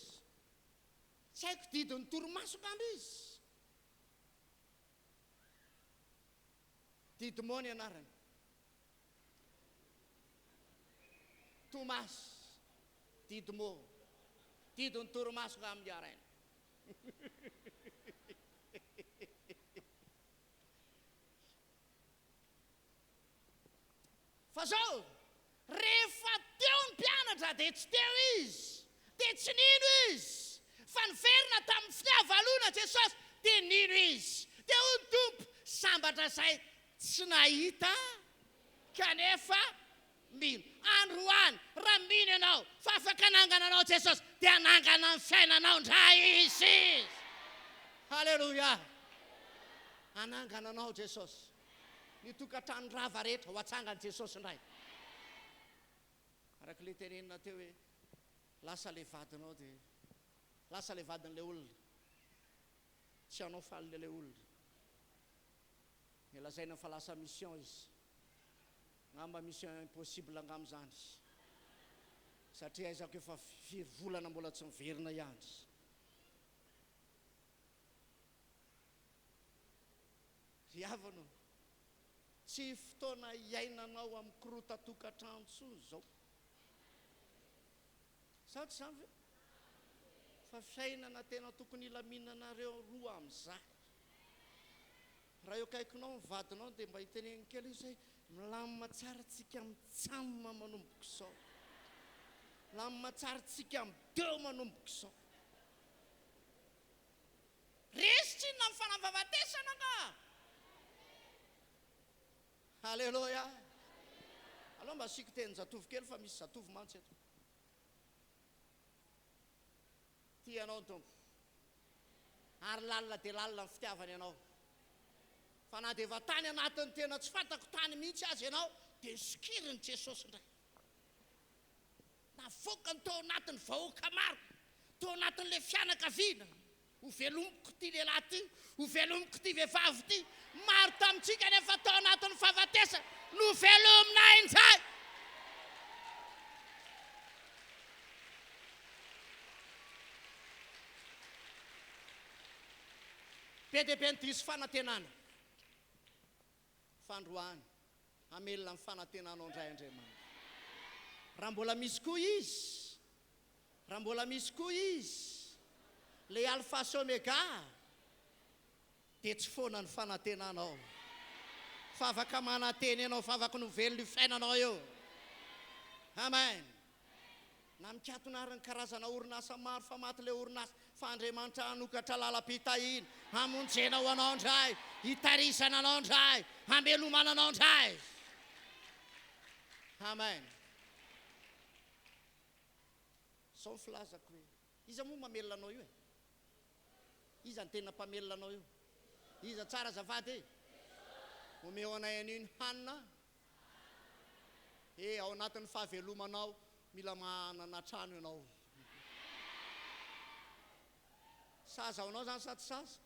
Tsy haiko didiny torimaso ngamba izy. Didimo ny anarany. Tomas. Didimo. Didiny torimaso ngamba miaraina. Fa zao rehefa teo ny mpianatra dia tsy teo izy. Dia tsy nino izy. Fa niverina tamin'ny fihavalona Jesosy dia nino izy. Dia ho ny tompo sambatra izay tsy nahita kanefa mino. Androany raha mino ianao fa afaka anangana anao Jesosy dia anangana ny fiainanao indray izy. Halleluja. Anangana anao Jesosy. Ny tokantrano rava rehetra ho atsangany Jesosy indray. Araka le tenenina teo hoe lasa le vadinao dia lasa le vadin'ilay olona. Tsy anao faly ilay olona. Lazaina fa lasa mission izy. Ngamba mission impossible angamba zany. Satria aizako efa firy volana mbola tsy miverina ihany. Ry havana. Tsy fotoana iainanao amin'ny korota-tokantrano tsony zao. Sao tsy zany ve? Fa fiainana tena tokony ilaminanareo roa amin'izay. Raha eo akaikinao ny vadinao dia mba hiteneniny kely izay milamina tsara tsika mitsamina manomboka izao. Milamina tsara tsika mideo manomboka izao. Resy tsinona ny fanavavatesana nga. Halleloja. Aloha mba asiko teny zatovy kely fa misy zatovy mantsy eto. Tianao tompo. Ary lalina dia lalina ny fitiavany ianao. Fa na dia efa tany anatin'ny tena tsy fantako tany mihitsy azy ianao, dia sikiriny Jesosy indray. Navokany tao anatin'ny vahoaka maro, tao anatin'ilay fianakaviana. Ho velomiko ty lehilahy ty, ho velomiko ty vehivavy ty. Maro tamintsika nefa tao anatin'ny fahafatesana, no velominay indray. Be dia be ny diso fanantenana. Fandroany, hamelona amin'ny fanantenanao indray Andriamanitra. Raha mbola misy koa izy, raha mbola misy koa izy, le alpha sy omega, dia tsy foana ny fanantenanao. Fa afaka mananteny ianao, fa afaka novelo ny fiainanao eo. Amen. Na mikatonariny karazana orinasa maro fa maty le orinasa, fa Andriamanitra hanokatra lalam-pitahina, hamonjena ho anao indray, hitarisana anao indray, hamelomana anao indray. Amen. Sao filazako hoe, iza moa mamelona anao io e? Iza ny tena mpamelona anao io? Iza tsara azafady e? Omeo anay an'iny hanina. Ao anatin'ny fahavelomanao, mila manana trano ianao. Saza ao anao zany sa tsy saza?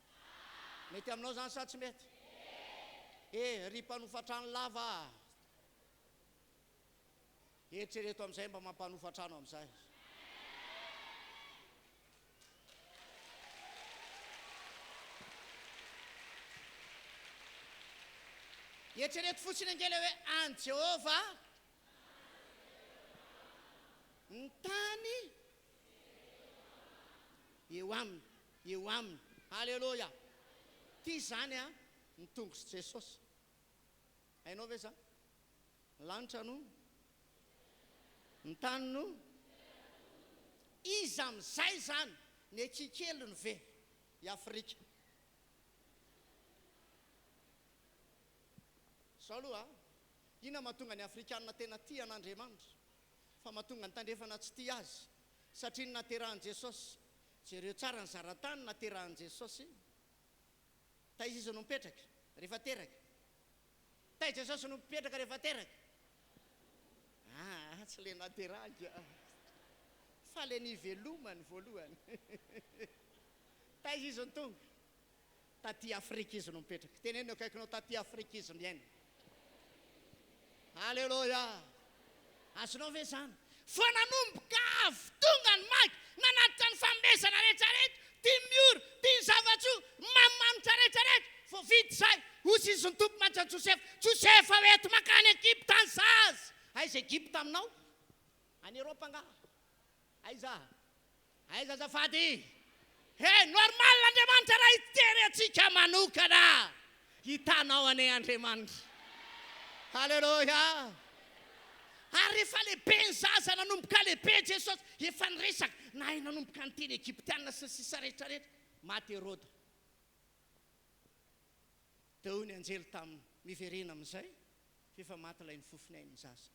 Mety aminao zany sa tsy mety? Ry mpanofatrano lava. Eritrereto amin'izay mba mampanofatrano amin'izay. Eritrereto fotsiny angely hoe any Jehova ny tany eo aminy. Halleloja. Ty zany ny tongotsy Jesosy. Hainao ve zany? Ny lanitra no, ny tany no, izy amin'izay zany ny ekikeliny ve i Afrika. Sao aloha, ina mahatonga ny Afrikanina tena tia an'Andriamanitra, fa mahatonga ny tandrefana tsy tia azy, satria ny naterahan'i Jesosy. Jereo tsara ny zaratany naterahan'i Jesosy. Taiza izy no mipetraka rehefa teraka? Taiza Jesosy no mipetraka rehefa teraka? Tsy le nateraka, fa le nivelomany voalohany. Taiza izy no tonga? Taty Afrika izy no mipetraka. Teneny akaikinao, taty Afrika izy no iaina. Halleloja. Azonao ve zany? Fa nanomboka avy tonga ny maiky nanatitra ny famesana rehetrarehetra, tia mioro, tia zavatsoa, mamanitra rehetrarehetra. Fo vita zay, hozy izy ny tompo mantsy Josefa. Josefa eto makany Egypta ny zaza. Aiza Egypta aminao? Any Eropa nga? Aiza azafady? Normal Andriamanitra raha itery atsika manokana. Hitanao ane Andriamanitra. Halleloja. Ary rehefa lehibe ny zaza nanomboka lehibe Jesosy, efa niresaka nahay nanomboka ny teny Egyptianina sy ny sisa rehetrarehetra. Maty Herôda. Teo ny anjely tamin'ny miverena amin'izay, efa maty ilay ny fofony ny zaza.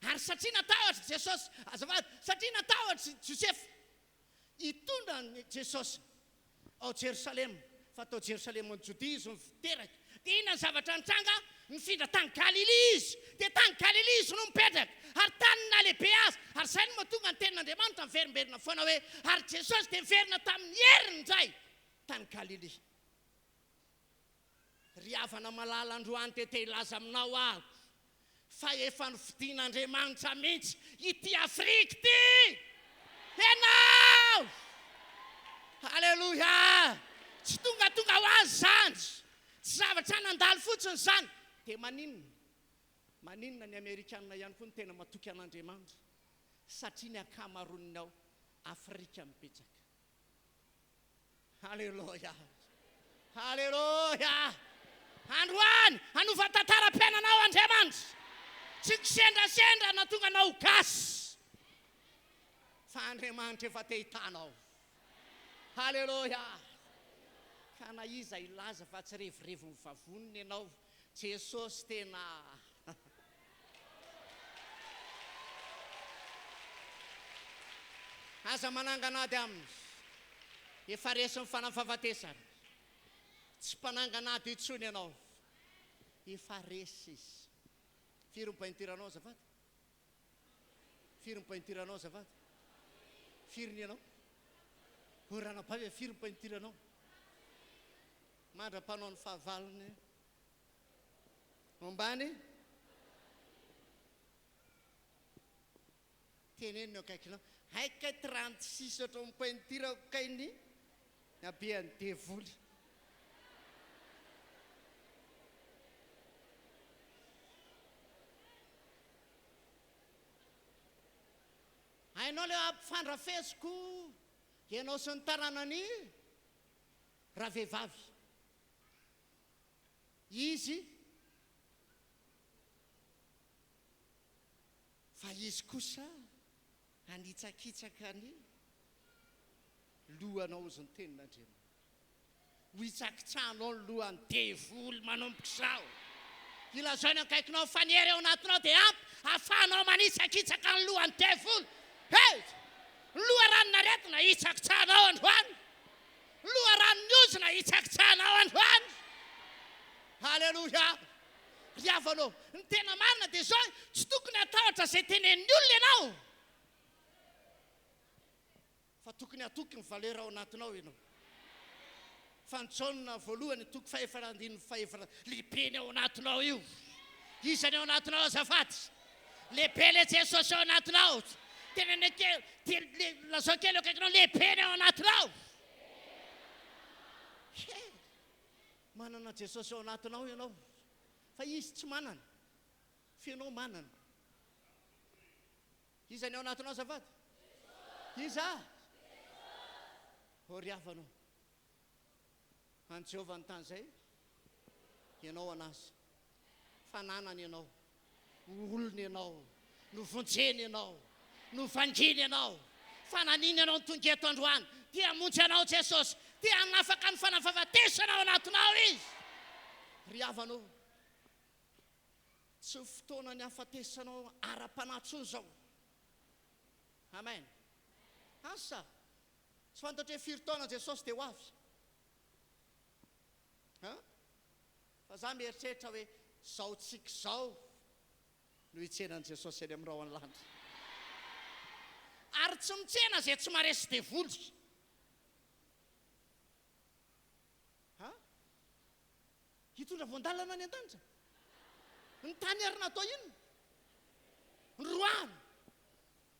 Ary satria natahotra Jesosy, azafady, satria natahotra Josefa, hitondra ny Jesosy ao Jerosalema, fa tao Jerosalema ny Jodia izy miteraka. Dia inona ny zavatra nitranga? Nifindra tany Galilea izy. Dia tany Galilea izy no mipetraka. Ary tany nalehibe azy. Ary izay no mahatonga ny tenin'Andriamanitra miverimberina foana hoe, ary Jesosy dia miverina tamin'ny heriny indray tany Galilea. Ry havana malala androany tete ilaza aminao aho, fa efa novidian'Andriamanitra mihitsy ity Afrika ty. Ianao! Halleluja! Tsy tonga ho azy zany, tsy zavatra nandalo fotsiny zany. Dia maninona ny Amerikanina ihany koa ny tena matoky an'Andriamanitra, satria ny akamaroninao Afrika mipetraka. Halleluja! Halleluja! Androany hanova tantaram-piainanao Andriamanitra, tsy kisendrasendra na tonga anao gasy, fa Andriamanitra efa te hitanao. Halleluja! Ka na iza ilaza fa tsy revirevo ny vavoniny ianao, Jesosy tena aza manangana ady aminy efa resy mifanafahafatesana tsy mpanangana ady itsony ianao efa resy izy firy mipaintiranao azafady firy mipaintiranao azafady firy ny ianao oranapavy firy mipaintiranao mandra-panao ny fahavalony ombany teneny akaikinao haika 36 oatra mipaintirako kainy abeany devoly hainao le ampifandrafesiko ianao sy ny taranany raha vehivavy izy fa izy kosa anitsakitsaka ny lohanao izy ny tenin'Andriamanitra ho itsakitsanao ny lohany devoly manomboka sao ilazainy akaikinao faniery ao anatinao dia ampy ahafahanao manitsakitsaka ny lohany devoly hey loha ranon'aretina itsakitsanao androany loha ranon'ozina itsakitsanao androany halleloja riavanao ny tena marina dia zao tsy tokony atahotra izay tenen'ny olona ianao fa tokony atoky ny valeur ao anatinao ianao fantsonina voalohany toky fahefarandiny lehibeny ao anatinao io izany ao anatinao azafady lehibe le Jesosy ao anatinao tena lazao kely akaikinao lehibeny ao anatinao manana Jesosy ao anatinao ianao fa izy tsy manana fianao manana izany ao anatinao azafady iza oriavanao any Jehovah ny tany zay ianao anazy fananany ianao olony ianao novonjeny ianao novanginy ianao fananiny ianao ny tonga eto androany tia montsy anao Jesosy tia hanafaka ny fanafahafatesana ao anatinao izy riavanao tsy fotoana ny hafatesanao ara-panatso zao amen asa tsy fantatra hoe firy taona Jesosy dia ho avy fa za mieritreritra hoe zao tsika zao no hitsenan'i Jesosy eny amin'irao any lanitra ary tsy mitsena zay tsy maresy devoly hitondra voandalana any an-danitra ny tany arina atao ino ny roany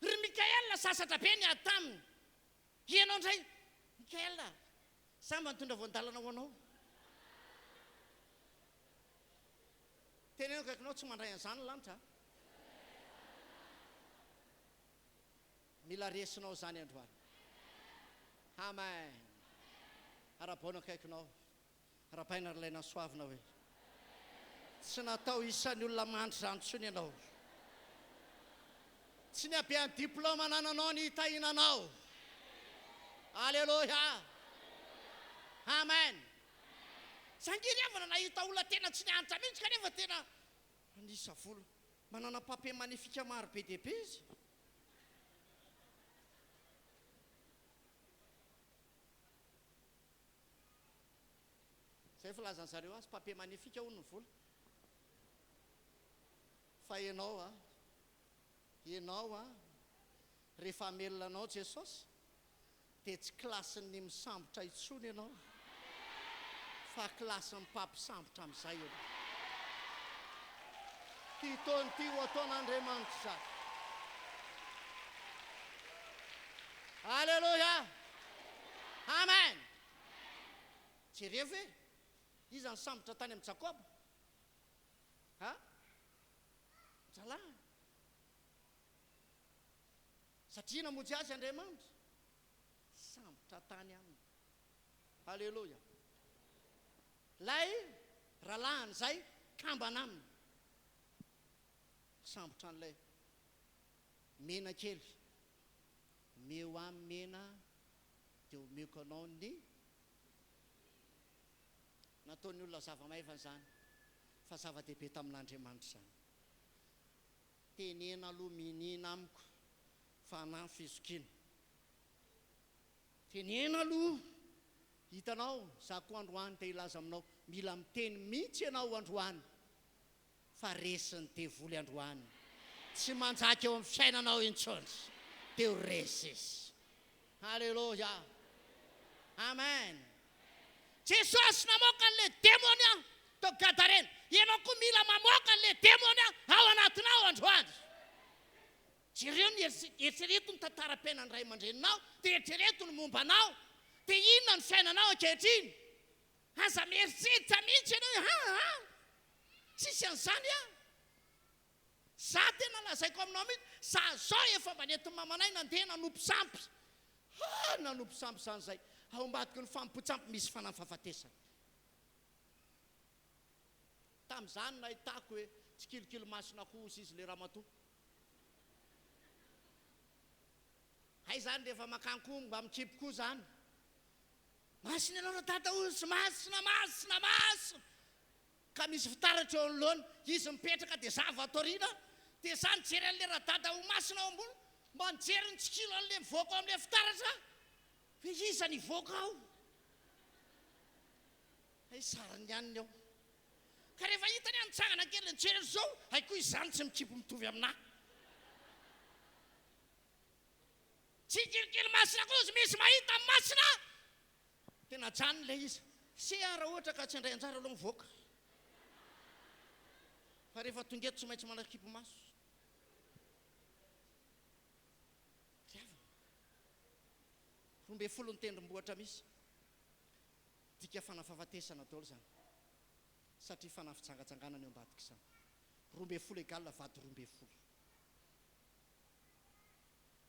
ry Mikaela sasatra be ny ady taminy ianao ndray Mikaela samba nitondra voandalana ho anao tenenao kaikinao tsy mandray an'izany ny lanitra mila resinao zany androany amen arabaona akaikinao rapaina rylaina soavina hoe tsy natao isan'ny olona mandry zany tsony ianao tsy ny abeany diplôma nananao ny hitahinanao alleluja amen sangiry avana nahita olona tena tsy nianitra mihitsy kanefa tena anisa volo manana papier magnifique maro be dia be izy zay filazany zareo azy papier magnifique hono ny volo fa ianao rehefa amelinanao Jesosy dia tsy klasin'ny misambotra itsony ianao fa klasin'ny mpampisambotra amin'izay io ty taony ty ho ataon'Andriamanitra alleluja amen jereo ve izy ny sambotra tany amin'ny Jakoba jalàna satria namonjy azy Andriamanitra sambotra tany aminy alleluja lay ralahany zay kambana aminy sambotra an'ilay mena kely meo amin'ny mena dia omeko anao ny nataony olona zava-maivana zany fa zava-dehibe tamin'Andriamanitra zany tenena aloha minina amiko fa na fizokiana tenena aloha hitanao za koa androany te ilaza aminao mila miteny mihitsy ianao androany fa resiny devoly androany tsy manjaka eo amin'ny fiainanao intsony teo resy izy halleloja amen jesosy namoaka an'le demonia tao gadarena ianao koa mila mamoaka an'le demonia ao anatinao androany jereo ny eritrereto ny tantaram-piainany ray aman-dreninao dia eritrereto ny mombanao dia inona ny fiainanao ankehitriny aza mieritreritra mihitsy ianao tsisy an'izany za tena lazaiko aminao mihitsy za zao efa manetiny mamanay nandeha nanompo sampy nanompo sampy zany zay ao ambadiky ny fampotsampy misy fanamfahafatesana tamin'izany nahitako hoe tsy kilikily masina kosa izy le ramatoa hay zany rehefa makanko mba mikipoko zany masina ianao ratata osy masina ka misy fitaratra eo anoloana izy mipetraka dia zava atoriana dia za nijery an'le radada ho masina ao ambony mba nijery ny tsikilo an'le mivoaka ao amin'le fitaratra hoe iza ny voaka ao hay sarany ihaniny ao ka rehefa hitany anitsangana kely nijery zao hay koa izany tsy mikipo mitovy aminahy tsy kilikily masina koa izy misy mahita amin'ny masina tena janony le izy se raha ohatra ka tsy andray anjara aloha mivoaka fa rehefa tonga eto tsy maintsy manakipo maso rombe folo ny tendrombohatra misy dika fanafahafatesana daholo zany satria fanafitsangatsanganana eo ambadika izany rombe folo egalina vady rombe folo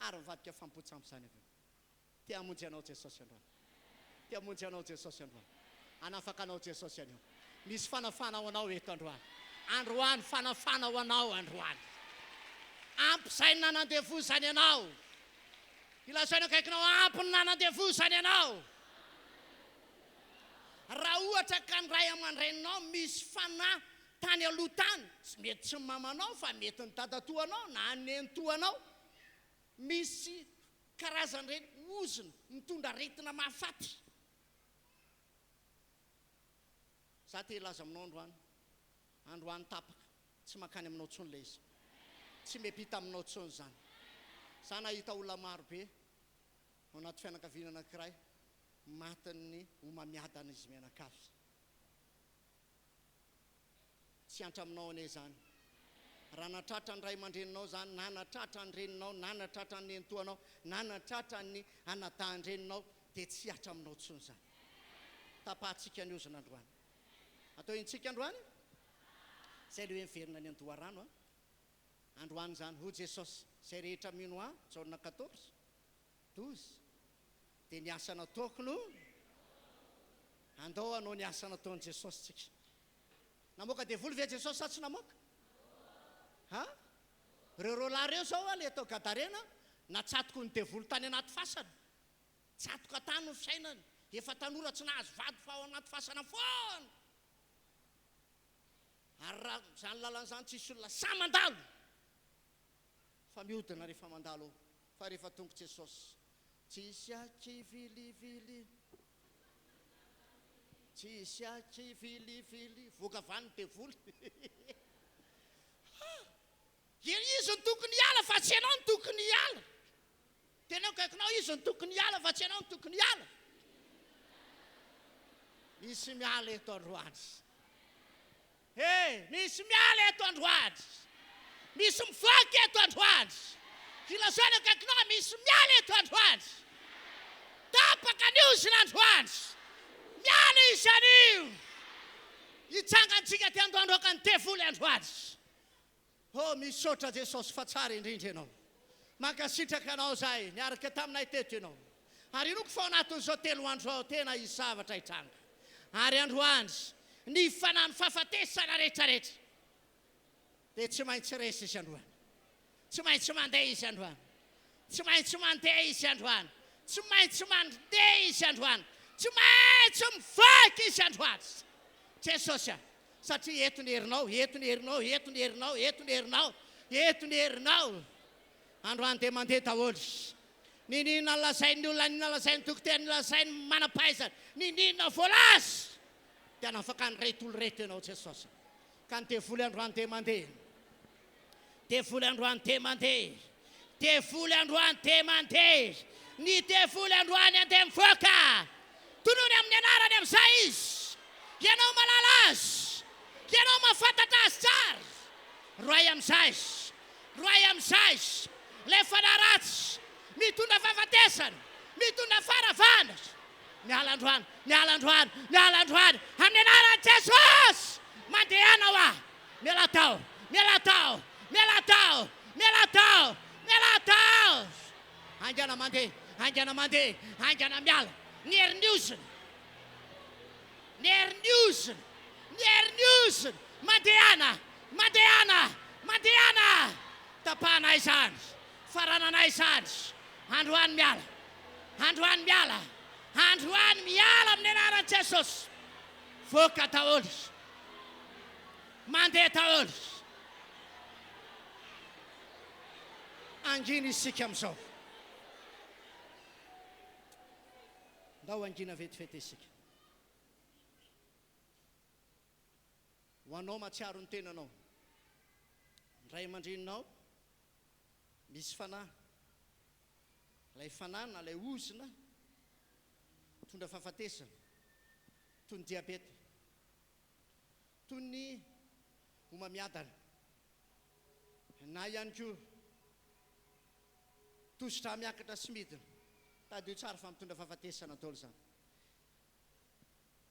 ary mivadika fampotsampy zany avy eo tia hamonjy anao Jesosy androany tia hamonjy anao Jesosy androany anafaka anao Jesosy anio misy fanafana ho anao eto androany fanafana ho anao androany ampy zay nanandevozany ianao ilazaina akaikinao ampy ny nanandevozany ianao raha ohatra ka ny ray aman-dreninao misy fanahy tany aloha tany tsy mety tsy mamanao fa mety ny dadatoanao na nentoanao misy karazany reny oziny mitondra aretina mahafaty za te ilaza aminao androany tapaka tsy makany aminao tsony le izy tsy mepita aminao tsony zany za nahita olona marobe ao anaty fianakaviana anankiray matiny homamiadana izy mianakavy tsy antra aminao ane zany raha natratra ny ray aman-dreninao zany na natratra ny reninao na natratra ny nentoanao na natratra ny anadahan-dreninao dia tsy atra aminao tsony zany tapahantsika ny ozina androany atao intsika androany zay le hoe miverina ny andoharano androany zany ho Jesosy zay rehetra mino Jaona 14:12 dia ny asa nataoko no andao anao ny asa nataony Jesosy tsika namoaka devoly ve Jesosy sa tsy namoaka reo lahy reo zao le atao gadarena natsatoko ny devoly tany anaty fasana tsatoka tany ny fiainany efa tanora tsy nahazo vady fa ao anaty fasana foana ary raha zany lalan'izany tsisy olona sa mandalo fa mihodina rehefa mandalo fa rehefa tonga Jesosy tsisy aky vilivily tsisy aky vilivily voaka vany devoly izy ny tokony hiala fa tsy ianao ny tokony hiala tenao kaikinao izy ny tokony hiala fa tsy ianao ny tokony hiala misy miala eto androany misy miala eto androany misy mivoaka eto androany ilazana kaikinao misy miala eto androany tapaka ny ozina androany miala isan'io hitsangantsika ty androandroaka ny devoly androany misaotra Jesosy fa tsara indrindra ianao mankasitraka anao zay niaraka taminay teto ianao ary inoko fa ao anatin'izao 3 andro ao tena izy zavatra hitranga ary androany ny fanano fahafatesana rehetrarehetra dia tsy maintsy resy izy androany tsy maintsy mandeha izy androany tsy maintsy mandeha izy androany tsy maintsy mandeha izy androany tsy maintsy mivoaka izy androany Jesosy satria eto ny herinao androany dia mandeha daholo ninina lasain'ny olona, ninina lasain'ny dokotera, lasain'ny manam-pahaizana, ninina voalasy. Tena afaka ny reto olo reto ianao Jesosy. Ka ny devoly androany te mandeha. Devoly androany te mandeha. Devoly androany te mandeha. Ny devoly androany andeha mivoaka. Tonony amin'ny anarany amin'izay izy. Ianao malala azy. Ianao mahafantatra azy tsara. Roay amin'izay. Roay amin'izay. Ilay fanaratsy. Mitondra fahafatesana. Mitondra faharavana. Miala androany, miala androany, miala androany. Amin'ny anaran'i Jesosy. Mandeha anao ah. Miala tao, miala tao, miala tao, miala tao, miala tao. Haingana mandeha, haingana mandeha, haingana miala. Ny herin'iosiny. Ny herin'iosiny. Ny herin'iosiny. Mandehana, mandehana, mandehana. Tapahana izany. Faranana izany. Androany miala. Androany miala. Androany miala amin'ny anaran'i Jesosy. Voaka daholo. Mandeha daholo. Angina isika amin'izao. Ndao angina vetivety isika. Ho anao matsiaro ny tenanao. Ray aman-dreninao misy fanahy. Ilay fanahy na ilay ozina tondra fahafatesana, toy ny diabeta, toy ny homamiadana, na ihany koa tositra miakatra sy midina. Tadio tsara fa mitondra fahafatesana daholo zany.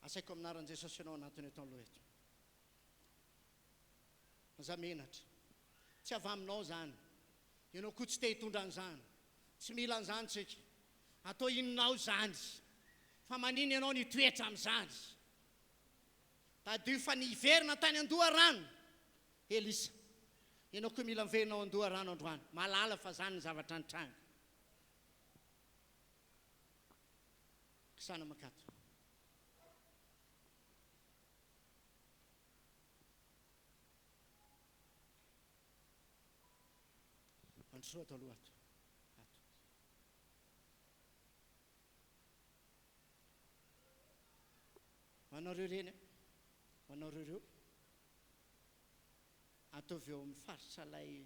Asaiko aminaran'i Jesosy ianao anatiny eto aloha eto. Za menatra. Tsy avy aminao zany. Ianao koa tsy te hitondra an'izany. Tsy mila an'izany tsika. Atao inonao zany. Fa manino ianao ny toetra amin'izany. Tadio fa niverina tany Andoharano. Elisa. Ianao koa mila miverina Andoharano androany. Malala fa zany ny zavatra nitranga. Kisana makato. Androsoa atao aloha ato. Manareo reny, manareo ataovy eo amin'ny faritra ilay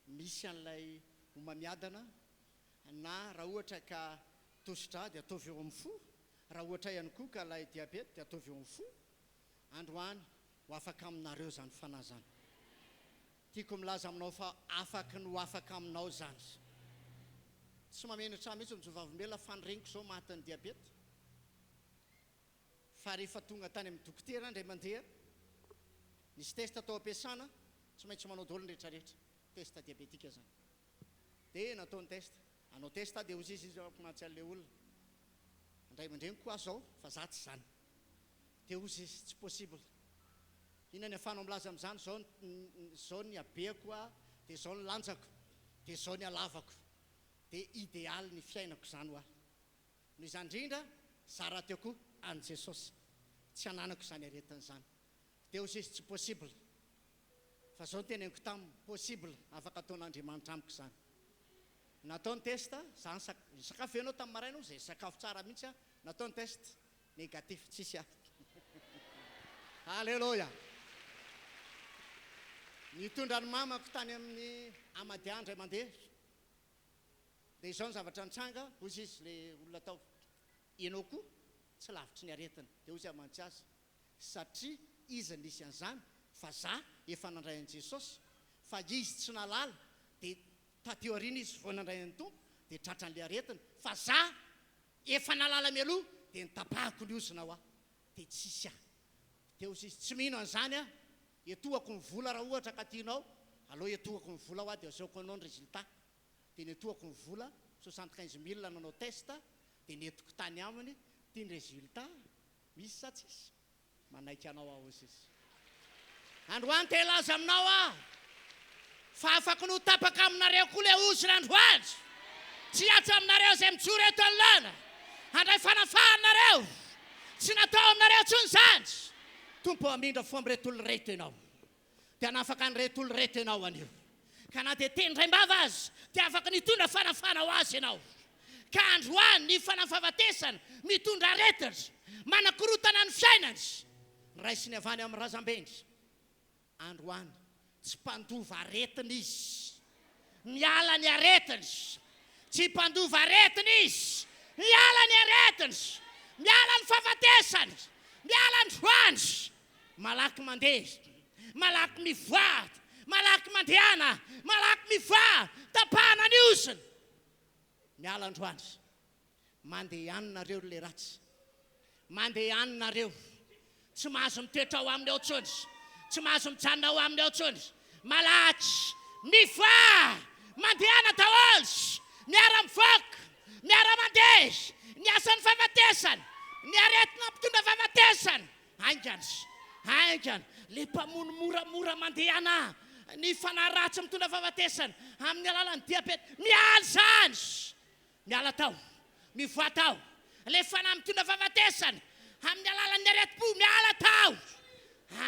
misy an'ilay homamiadana, na raha ohatra ka tositra dia ataovy eo amin'ny fo, raha ohatra ihany koa ka ilay diabeta dia ataovy eo amin'ny fo. Androany ho afaka aminareo zany fanahy zany. Tiako milaza aminao fa afaka no afaka aminao zany. Tsy mamenatra mihitsy mijovavim-bela fanirengiko zao matin'ny diabeta. Fa rehefa tonga tany amin'ny dokotera indray mandeha, nisy testa atao ampiasana, tsy maintsy manao daholo ny rehetrarehetra. Testa diabetika zany. Dia natao ny testa. Anao testa dia ozy izy mahatsy an'ilay olona. Indray mandreny koa zao, fa za tsy zany. Dia ozy izy tsy possible. Inona ny afanao milaza amin'izany, zao ny abeako a, dia zao ny lanjako, dia zao ny alavako. Dia idéal ny fiainako zany ho aho. Noho izany indrindra, zara teo koa an' Jesosy. Tsy ananako zany aretin'izany. Dia ozy izy tsy possible. Fa zao ny teneniko taminy, possible, afaka ataon'Andriamanitra amiko zany. Natao ny testa, zany sakafo ianao tamin'ny maraina, izay sakafo tsara mihitsy a, natao ny test, négatif, tsisy a. Alléluia. Nitondra ny mamako tany amin'ny Amadiandray mandeha. Dia izao ny zavatra nitranga, ozy izy le olona tao. Ianao koa tsy lavitry ny aretina. Dia ozy amantsy azy. Satria izy nisy an'izany, fa za efa nandray an'i Jesosy, fa izy tsy nalala, dia tateo arina izy vao nandray an'ny Tompo, dia tratran'ilay aretina. Fa za efa nalala mialoha, dia nitapahako ny ozina ho aho. Dia tsisy aho. Dia ozy izy tsy mino an'izany a, etohako ny vola raha ohatra ka tianao, aloha etohako ny vola ho aho dia aseoko anao ny résultat. Dia netohako ny vola 75 000 nanao testa, dia netiko tany aminy, tia ny résultat, misy sa tsisy? Manaiky anao aho ozy izy. Androany te hilaza aminao a, fa afaka no tapaka aminareo koa le ozina androany. Tsy atsa aminareo izay mijoro eto anoloana. Handray fanafahanareo. Tsy natao aminareo tsony zany. Tompo amindra fo amin'ireto olona reto ianao. Dia anafaka an'ireto olona reto ianao anio. Ka na dia teny ray mbava azy, dia afaka nitondra fanafana ho azy ianao. ka androany ny fanafahafatesana mitondra aretatra manakorotana ny fiainany raisiny avany amin'ny razambendry androany tsy mpandova aretina izy miala ny aretiny tsy mpandova aretina izy miala ny aretiny miala ny fahafatesany miala ny droany malaky mandeha malaky mivoady malaky mandehana malaky mivoa tapahana ny osiny miala androany mandeha anareo le ratsy mandeha anareo tsy mahazo mitoetra ao aminy ao tsony tsy mahazo mijanona ao aminy ao tsony malaky mivoa mandehana daholo miara mivoaka miara mandeha ny asan'ny fahafatesany ny aretina mpitondra fahafatesany aingany le mpamono moramora mandehana ny fanaratsy mitondra fahafatesany amin'ny alalan'ny diabeta miala zany miala tao mivoa tao le fanahy mitondra fahafatesany amin'ny alalan'ny aretim-po miala tao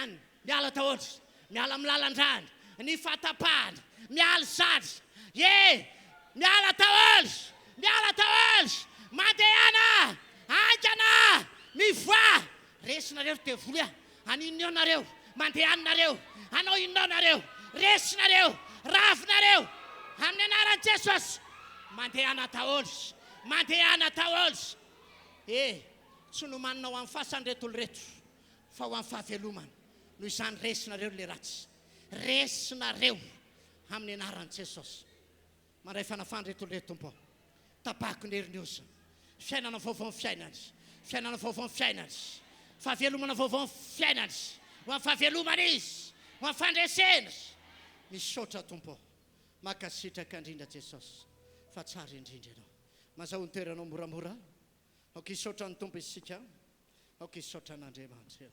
any miala taoly miala milalandrany ny fahatapahany miala zany miala taoly mandehana aingana mivoa resinareo tevoly aninona nareo mandehanareo anao inona nareo resinareo ravinareo amin'ny anaran'i Jesosy mandehana taoly tsy nomanina ho amin'ny fahasan'retolo reto fa ho amin'ny fahavelomana noho izany resinareo le ratsy resinareo amin'ny anaran'i Jesosy mandray fanafany retolo reto tompo tapahako ny heriny osina fiainana vaovao ny fiainany fahavelomana vaovao ny fiainany ho amin'ny fahavelomana izy ho amin'ny fandresena misaotra tompo makasitraka indrindra Jesosy fa tsara indrindra ianao mazao ny toeranao moramora aoka hisaotra ny tompo isika aoka hisaotra n'Andriamanitra